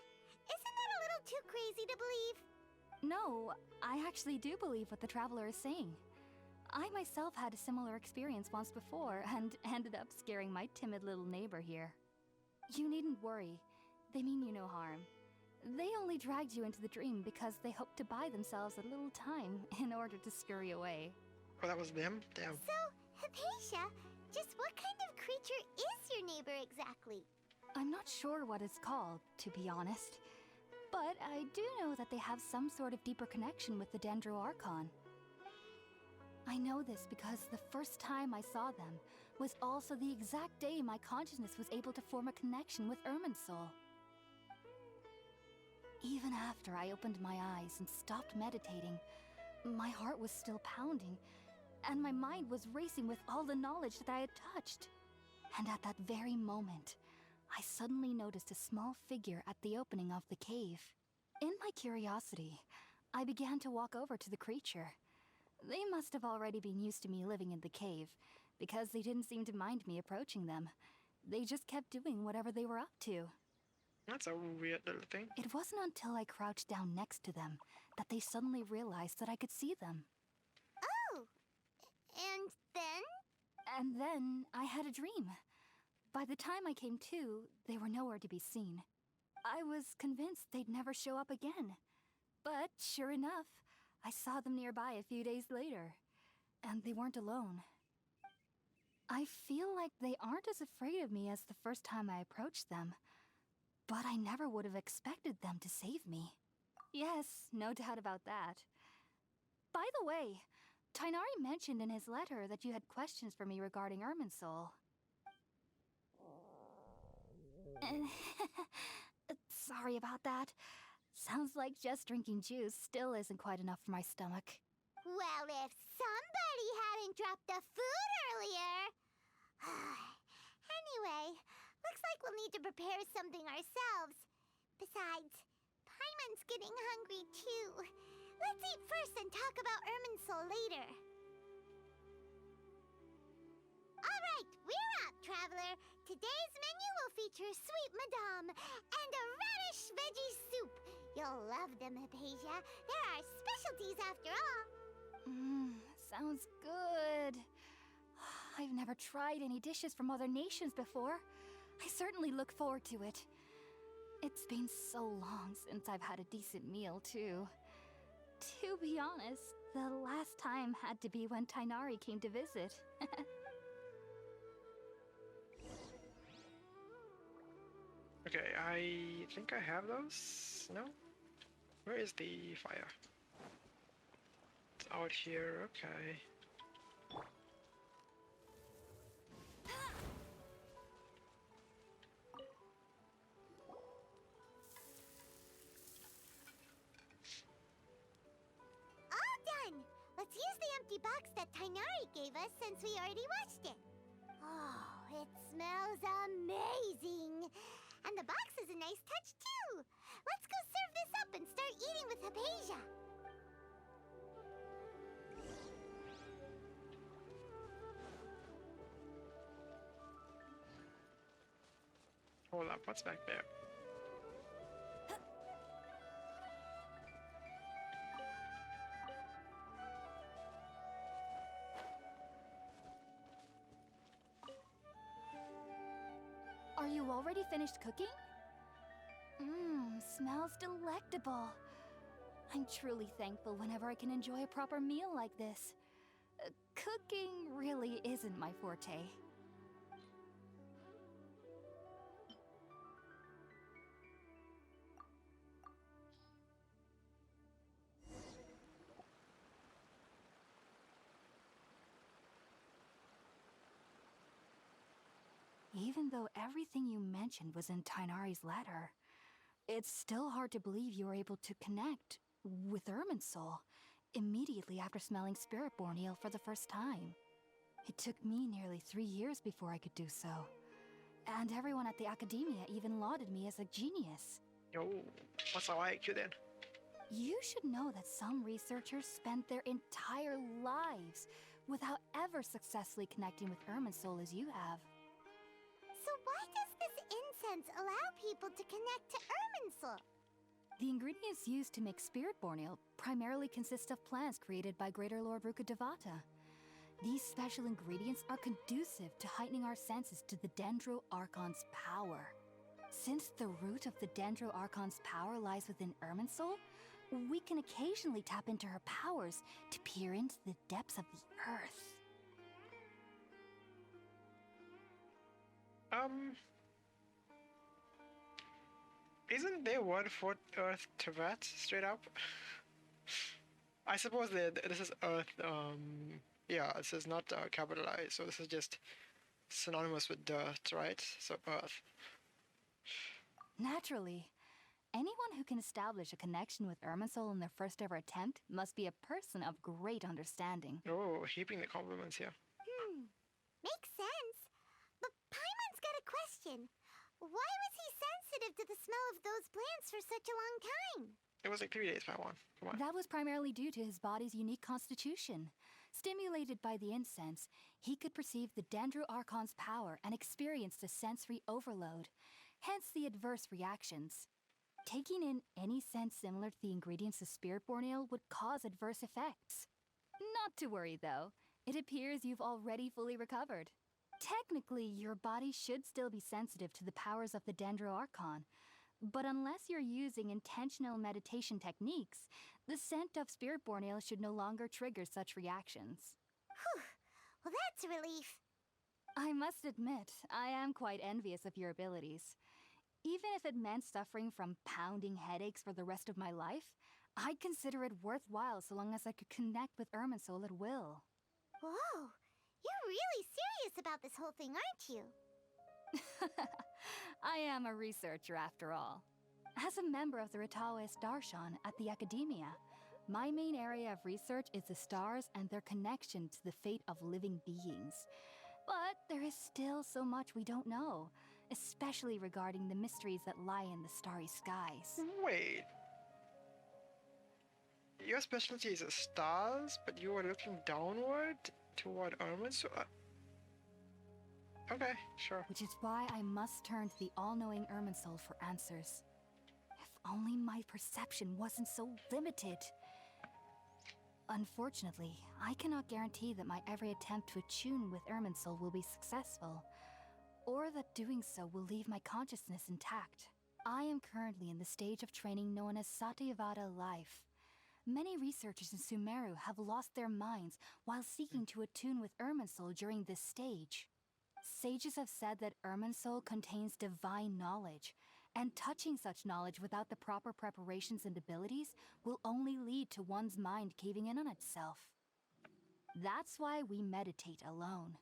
Isn't that a little too crazy to believe? No, I actually do believe what the Traveler is saying. I myself had a similar experience once before and ended up scaring my timid little neighbor here. You needn't worry. They mean you no harm. They only dragged you into the dream because they hoped to buy themselves a little time in order to scurry away. Oh, that was them? Damn. So, Haypasia, just what kind of creature is your neighbor exactly? I'm not sure what it's called, to be honest. But I do know that they have some sort of deeper connection with the Dendro Archon. I know this because the first time I saw them was also the exact day my consciousness was able to form a connection with Irminsul. Even after I opened my eyes and stopped meditating, my heart was still pounding, and my mind was racing with all the knowledge that I had touched. And at that very moment, I suddenly noticed a small figure at the opening of the cave. In my curiosity, I began to walk over to the creature. They must have already been used to me living in the cave, because they didn't seem to mind me approaching them. They just kept doing whatever they were up to. That's a weird little thing. It wasn't until I crouched down next to them that they suddenly realized that I could see them. Oh! And then? And then I had a dream. By the time I came to, they were nowhere to be seen. I was convinced they'd never show up again. But sure enough, I saw them nearby a few days later. And they weren't alone. I feel like they aren't as afraid of me as the first time I approached them. But I never would have expected them to save me. Yes, no doubt about that. By the way, Tighnari mentioned in his letter that you had questions for me regarding Irminsul. Sorry about that. Sounds like just drinking juice still isn't quite enough for my stomach. Well, if somebody hadn't dropped the food earlier... Anyway, looks like we'll need to prepare something ourselves. Besides, Paimon's getting hungry too. Let's eat first and talk about Irminsul later. Alright, we're up, Traveler. Today's menu will feature sweet madame and a radish veggie soup. You'll love them, Haypasia. They're our specialties after all. Sounds good. I've never tried any dishes from other nations before. I certainly look forward to it. It's been so long since I've had a decent meal, too. To be honest, the last time had to be when Tighnari came to visit. Okay, I think I have those. No? Where is the fire? It's out here, okay. All done! Let's use the empty box that Tighnari gave us since we already washed it. Oh, it smells amazing! And the box is a nice touch, too! Let's go serve this up and start eating with Haypasia! Hold up, what's back there? Are you already finished cooking? Smells delectable. I'm truly thankful whenever I can enjoy a proper meal like this. Cooking really isn't my forte. Even though everything you mentioned was in Tighnari's letter, it's still hard to believe you were able to connect with Irminsul immediately after smelling Spiritborn Ale for the first time. It took me nearly 3 years before I could do so. And everyone at the Academia even lauded me as a genius. Yo, what's our IQ then? You should know that some researchers spend their entire lives without ever successfully connecting with Irminsul as you have. So why does this incense allow people to connect to Irminsul? The ingredients used to make Spiritborn Ale primarily consist of plants created by Greater Lord Rukkhadevata. These special ingredients are conducive to heightening our senses to the Dendro Archon's power. Since the root of the Dendro Archon's power lies within Irminsul, we can occasionally tap into her powers to peer into the depths of the earth. Isn't there word for Earth to that straight up? I suppose that this is Earth, yeah, this is not capitalized, so this is just synonymous with dirt, right? So Earth. Naturally. Anyone who can establish a connection with Irminsul in their first ever attempt must be a person of great understanding. Oh, heaping the compliments here. Makes sense. But Paimon's got a question. Why was he sensitive to the smell of those plants for such a long time? It was like 3 days, Paimon. Come on. That was primarily due to his body's unique constitution. Stimulated by the incense, he could perceive the Dendro Archon's power and experienced a sensory overload, hence the adverse reactions. Taking in any scent similar to the ingredients of Spiritborn Ale would cause adverse effects. Not to worry, though. It appears you've already fully recovered. Technically, your body should still be sensitive to the powers of the Dendro Archon, but unless you're using intentional meditation techniques, the scent of Spiritborn Ale should no longer trigger such reactions. Whew. Well, that's a relief. I must admit, I am quite envious of your abilities. Even if it meant suffering from pounding headaches for the rest of my life, I'd consider it worthwhile so long as I could connect with Irminsul at will. Whoa, you're really serious about this whole thing, aren't you? I am a researcher after all. As a member of the Ritaoist Darshan at the Academia, my main area of research is the stars and their connection to the fate of living beings. But there is still so much we don't know, especially regarding the mysteries that lie in the starry skies. Wait. Your specialty is the stars, but you are looking downward toward Irminsul? Okay, sure. Which is why I must turn to the all-knowing Irminsul for answers. If only my perception wasn't so limited. Unfortunately, I cannot guarantee that my every attempt to attune with Irminsul will be successful, or that doing so will leave my consciousness intact. I am currently in the stage of training known as Satyavada life. Many researchers in Sumeru have lost their minds while seeking to attune with Irminsul during this stage. Sages have said that Irminsul contains divine knowledge, and touching such knowledge without the proper preparations and abilities will only lead to one's mind caving in on itself. That's why we meditate alone.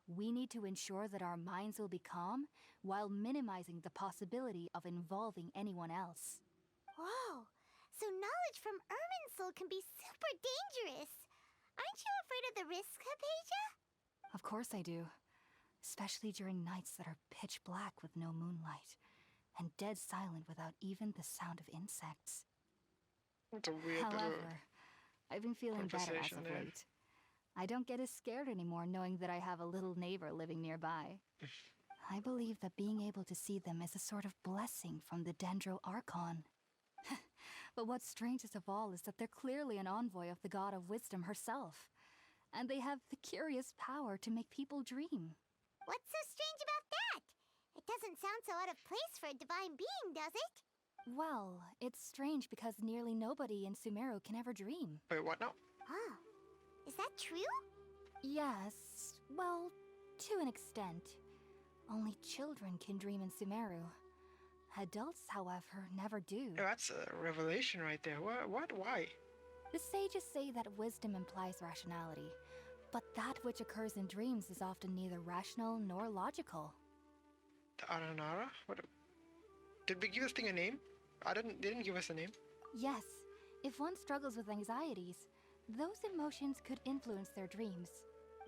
We need to ensure that our minds will be calm while minimizing the possibility of involving anyone else. Whoa! So knowledge from Irminsul can be super dangerous. Aren't you afraid of the risks, Haypasia? Of course I do. Especially during nights that are pitch black with no moonlight, and dead silent without even the sound of insects. It's a weird However, I've been feeling better as conversation of there. late. I don't get as scared anymore knowing that I have a little neighbor living nearby. I believe that being able to see them is a sort of blessing from the Dendro Archon. But what's strangest of all is that they're clearly an envoy of the God of Wisdom herself. And they have the curious power to make people dream. What's so strange about that? It doesn't sound so out of place for a divine being, does it? Well, it's strange because nearly nobody in Sumeru can ever dream. Wait, what now? Oh, is that true? Yes, well, to an extent. Only children can dream in Sumeru. Adults, however, never do. Yeah, that's a revelation right there. What? Why? The sages say that wisdom implies rationality, but that which occurs in dreams is often neither rational nor logical. The Aranara? What? Did we give this thing a name? They didn't give us a name. Yes, if one struggles with anxieties, those emotions could influence their dreams.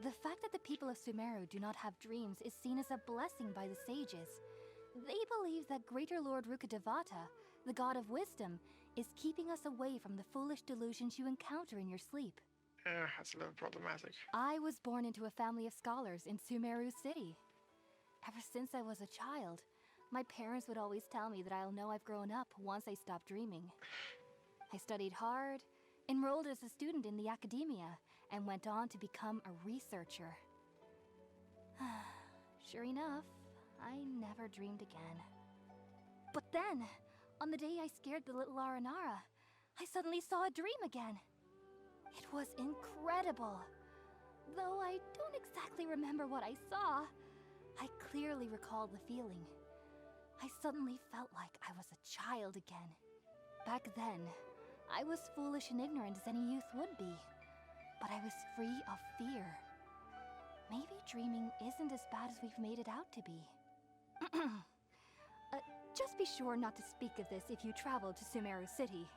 The fact that the people of Sumeru do not have dreams is seen as a blessing by the sages. They believe that Greater Lord Rukkhadevata, the god of wisdom, is keeping us away from the foolish delusions you encounter in your sleep. That's a little problematic. I was born into a family of scholars in Sumeru City. Ever since I was a child, my parents would always tell me that I'll know I've grown up once I stop dreaming. I studied hard, enrolled as a student in the academia, and went on to become a researcher. Sure enough, I never dreamed again. But then, on the day I scared the little Aranara, I suddenly saw a dream again. It was incredible. Though I don't exactly remember what I saw, I clearly recall the feeling. I suddenly felt like I was a child again. Back then, I was foolish and ignorant as any youth would be, but I was free of fear. Maybe dreaming isn't as bad as we've made it out to be. Just be sure not to speak of this if you travel to Sumeru City.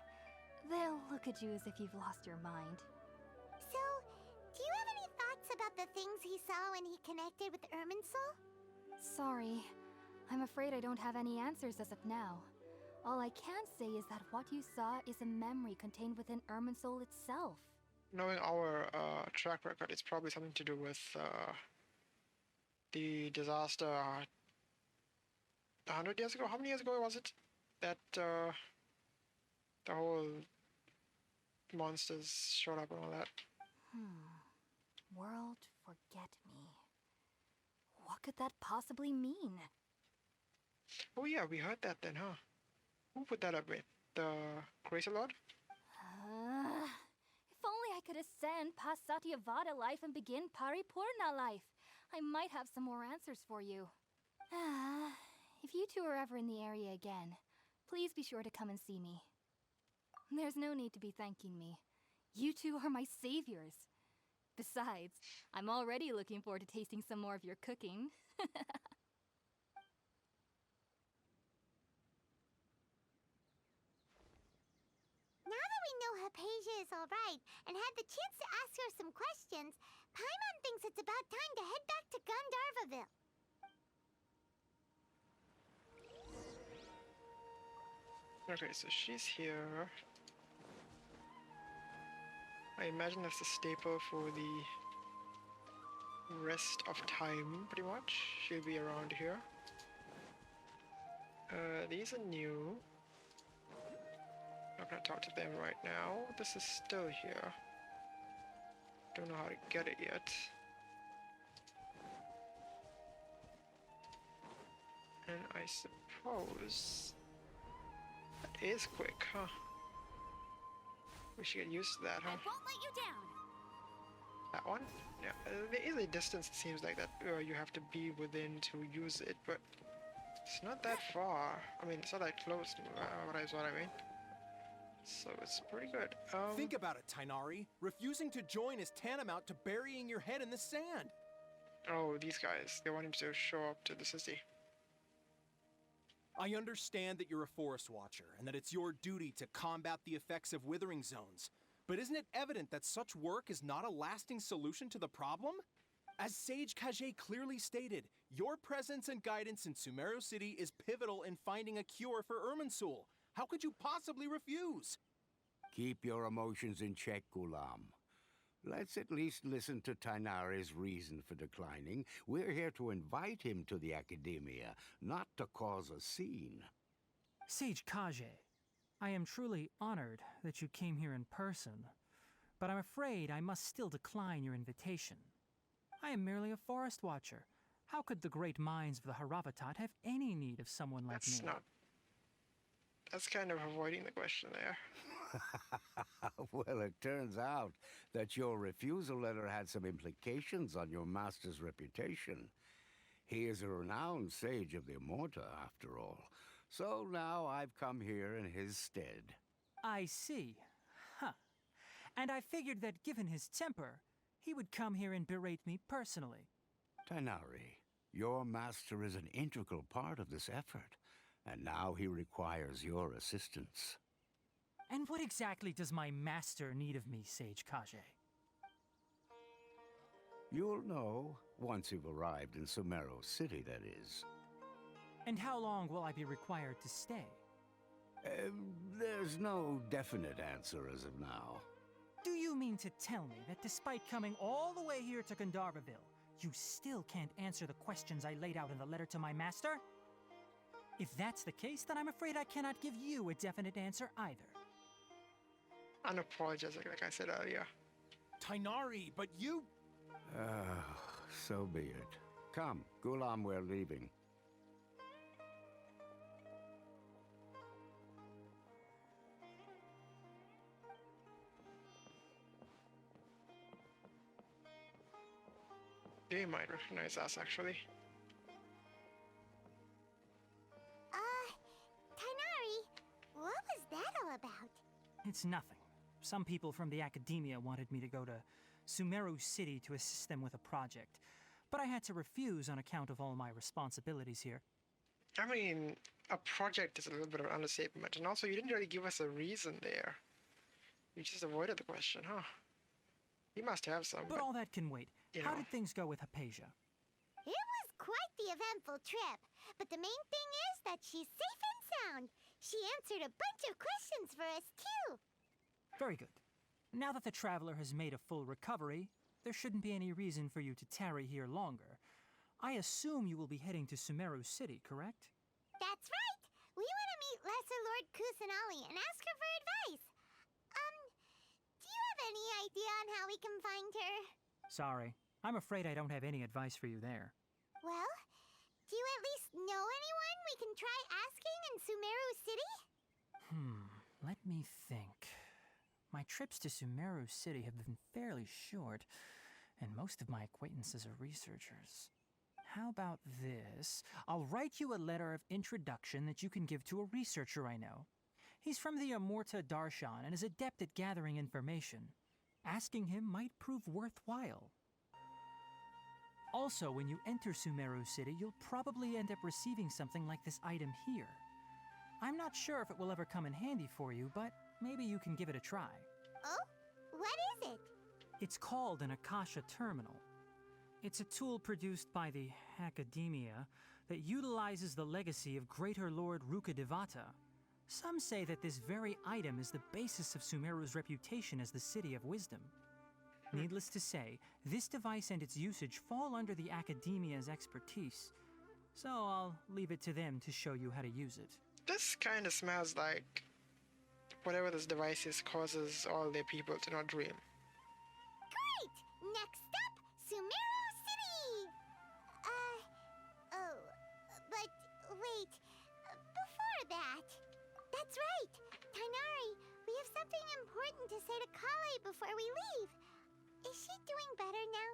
They'll look at you as if you've lost your mind. So, do you have any thoughts about the things he saw when he connected with Irminsul? Sorry. I'm afraid I don't have any answers as of now. All I can say is that what you saw is a memory contained within Irminsul itself. Knowing our track record, it's probably something to do with the disaster 100 years ago. How many years ago was it that the whole monsters showed up and all that? World forget me. What could that possibly mean? Oh yeah, we heard that then, huh? Who put that up with? The Crazy Lord? If only I could ascend past Satyavada life and begin Paripurna life. I might have some more answers for you. If you two are ever in the area again, please be sure to come and see me. There's no need to be thanking me. You two are my saviors. Besides, I'm already looking forward to tasting some more of your cooking. Now that we know Haypasia is alright and had the chance to ask her some questions, Paimon thinks it's about time to head back to Gandharva Ville. Okay, so she's here. I imagine that's a staple for the rest of time, pretty much. She'll be around here. These are new. Not gonna talk to them right now. This is still here. Don't know how to get it yet. And I suppose is quick, huh? We should get used to that, huh? I won't let you down. That one? Yeah, there is a distance, it seems like, that you have to be within to use it, but it's not that far. I mean, it's not that close, what I mean. So it's pretty good. Think about it, Tighnari. Refusing to join is tantamount to burying your head in the sand. Oh, these guys, they want him to show up to the city. I understand that you're a forest watcher, and that it's your duty to combat the effects of withering zones. But isn't it evident that such work is not a lasting solution to the problem? As Sage Collei clearly stated, your presence and guidance in Sumeru City is pivotal in finding a cure for Irminsul. How could you possibly refuse? Keep your emotions in check, Ghulam. Let's at least listen to Tighnari's reason for declining. We're here to invite him to the Academia, not to cause a scene. Sage Collei, I am truly honored that you came here in person, but I'm afraid I must still decline your invitation. I am merely a forest watcher. How could the great minds of the Haravatat have any need of someone like me? That's kind of avoiding the question there. Well, it turns out that your refusal letter had some implications on your master's reputation. He is a renowned sage of the Immorta, after all. So now I've come here in his stead. I see. Huh. And I figured that given his temper, he would come here and berate me personally. Tighnari, your master is an integral part of this effort, and now he requires your assistance. And what exactly does my master need of me, Sage Collei? You'll know once you've arrived in Sumeru City, that is. And how long will I be required to stay? There's no definite answer as of now. Do you mean to tell me that despite coming all the way here to Gandharva Ville, you still can't answer the questions I laid out in the letter to my master? If that's the case, then I'm afraid I cannot give you a definite answer either. Unapologetic, like I said earlier. Tighnari, but you... So be it. Come, Ghulam, we're leaving. They might recognize us, actually. Tighnari, what was that all about? It's nothing. Some people from the Academia wanted me to go to Sumeru City to assist them with a project, but I had to refuse on account of all my responsibilities here. I mean, a project is a little bit of an understatement, and also you didn't really give us a reason there. You just avoided the question, huh? You must have some. But all that can wait. You How know. did things go with Haypasia? It was quite the eventful trip, but the main thing is that she's safe and sound. She answered a bunch of questions for us, too. Very good. Now that the traveler has made a full recovery, there shouldn't be any reason for you to tarry here longer. I assume you will be heading to Sumeru City, correct? That's right. We want to meet Lesser Lord Kusanali and ask her for advice. Do you have any idea on how we can find her? Sorry. I'm afraid I don't have any advice for you there. Well, do you at least know anyone we can try asking in Sumeru City? Let me think. My trips to Sumeru City have been fairly short, and most of my acquaintances are researchers. How about this? I'll write you a letter of introduction that you can give to a researcher I know. He's from the Immorta Darshan and is adept at gathering information. Asking him might prove worthwhile. Also, when you enter Sumeru City, you'll probably end up receiving something like this item here. I'm not sure if it will ever come in handy for you, but maybe you can give it a try. Oh? What is it? It's called an Akasha Terminal. It's a tool produced by the Academia that utilizes the legacy of Greater Lord Rukkhadevata. Some say that this very item is the basis of Sumeru's reputation as the City of Wisdom. Needless to say, this device and its usage fall under the Academia's expertise, so I'll leave it to them to show you how to use it. This kind of smells like whatever this device is causes all their people to not dream. Great! Next up, Sumeru City! But wait, before that, That's right! Tighnari, we have something important to say to Collei before we leave. Is she doing better now?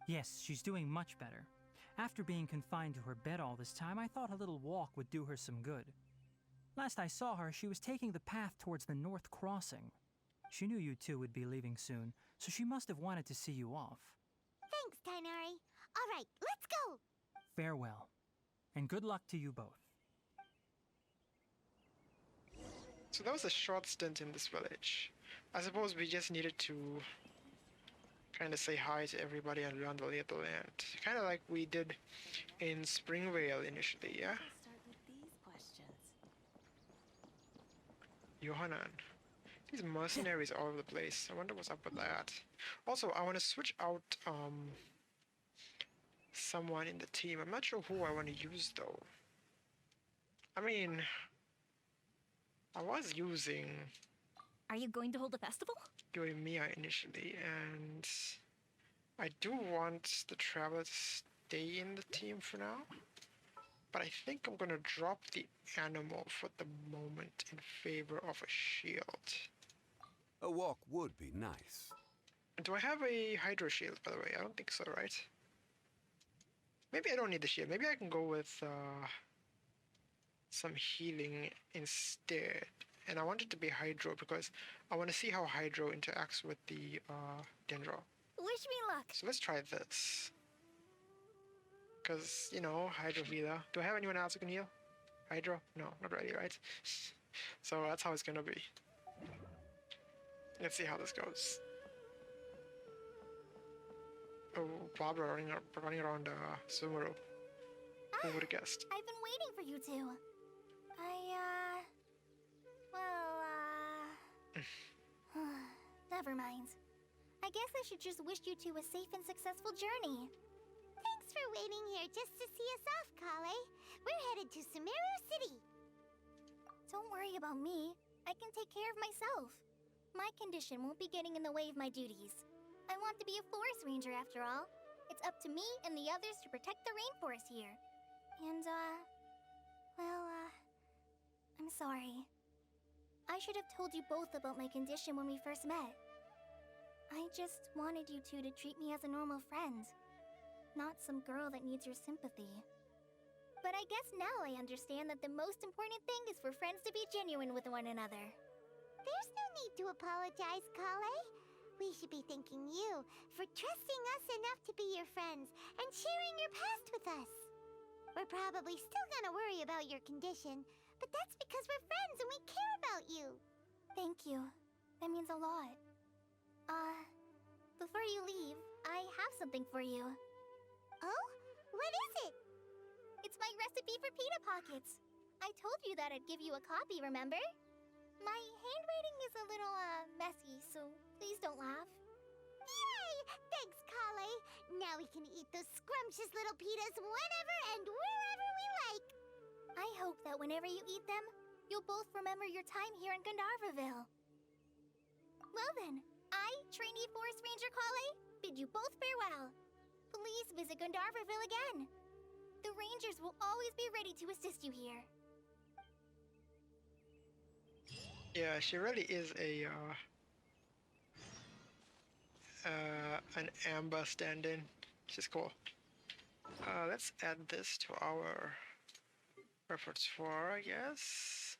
Yes, she's doing much better. After being confined to her bed all this time, I thought a little walk would do her some good. Last I saw her, she was taking the path towards the North Crossing. She knew you two would be leaving soon, so she must have wanted to see you off. Thanks, Tighnari. All right, let's go! Farewell, and good luck to you both. So that was a short stint in this village. I suppose we just needed to kind of say hi to everybody and learn the lay of the land. Kind of like we did in Springvale initially, yeah? Start with these questions. Yohanan. These mercenaries all over the place. I wonder what's up with that. Also, I want to switch out someone in the team. I'm not sure who I want to use though. I mean, I was using Are you going to hold a festival? Mia initially, and I do want the Traveler to stay in the team for now. But I think I'm gonna drop the animal for the moment in favor of a shield. A walk would be nice. Do I have a Hydro Shield, by the way? I don't think so, right? Maybe I don't need the shield. Maybe I can go with some healing instead. And I want it to be Hydro because I want to see how Hydro interacts with the Dendro. Wish me luck. So let's try this. Because, you know, Hydro Ville. Do I have anyone else who can heal? Hydro? No, not really, right? So that's how it's gonna be. Let's see how this goes. Oh, Barbara running around Sumeru. Who would have guessed? I've been waiting for you two. Never mind. I guess I should just wish you two a safe and successful journey. Thanks for waiting here just to see us off, Collei. We're headed to Sumeru City. Don't worry about me. I can take care of myself. My condition won't be getting in the way of my duties. I want to be a forest ranger after all. It's up to me and the others to protect the rainforest here. And, I'm sorry. I should have told you both about my condition when we first met. I just wanted you two to treat me as a normal friend, not some girl that needs your sympathy. But I guess now I understand that the most important thing is for friends to be genuine with one another. There's no need to apologize, Collei. We should be thanking you for trusting us enough to be your friends and sharing your past with us. We're probably still gonna worry about your condition, but that's because we're friends and we care about you. Thank you. That means a lot. Before you leave, I have something for you. Oh? What is it? It's my recipe for pita pockets. I told you that I'd give you a copy, remember? My handwriting is a little, messy, so please don't laugh. Yay! Thanks, Collei. Now we can eat those scrumptious little pitas whenever and wherever we like. I hope that whenever you eat them, you'll both remember your time here in Gandharva Ville. Well then, I, trainee Forest Ranger Collei, bid you both farewell. Please visit Gandharva Ville again. The Rangers will always be ready to assist you here. Yeah, she really is an Amber stand-in. She's cool. Let's add this to our repertoire, I guess.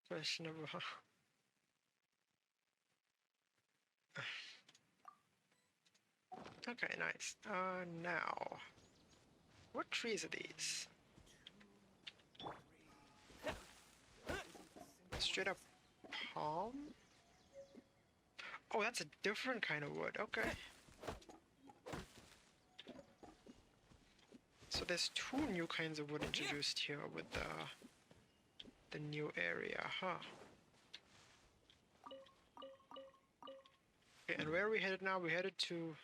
Questionable. Okay, nice. Now, what trees are these? Straight up palm? Oh, that's a different kind of wood. Okay. So there's two new kinds of wood introduced here with the new area, huh? Okay, and where are we headed now? We're headed to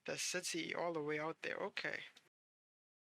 the city all the way out there. Okay.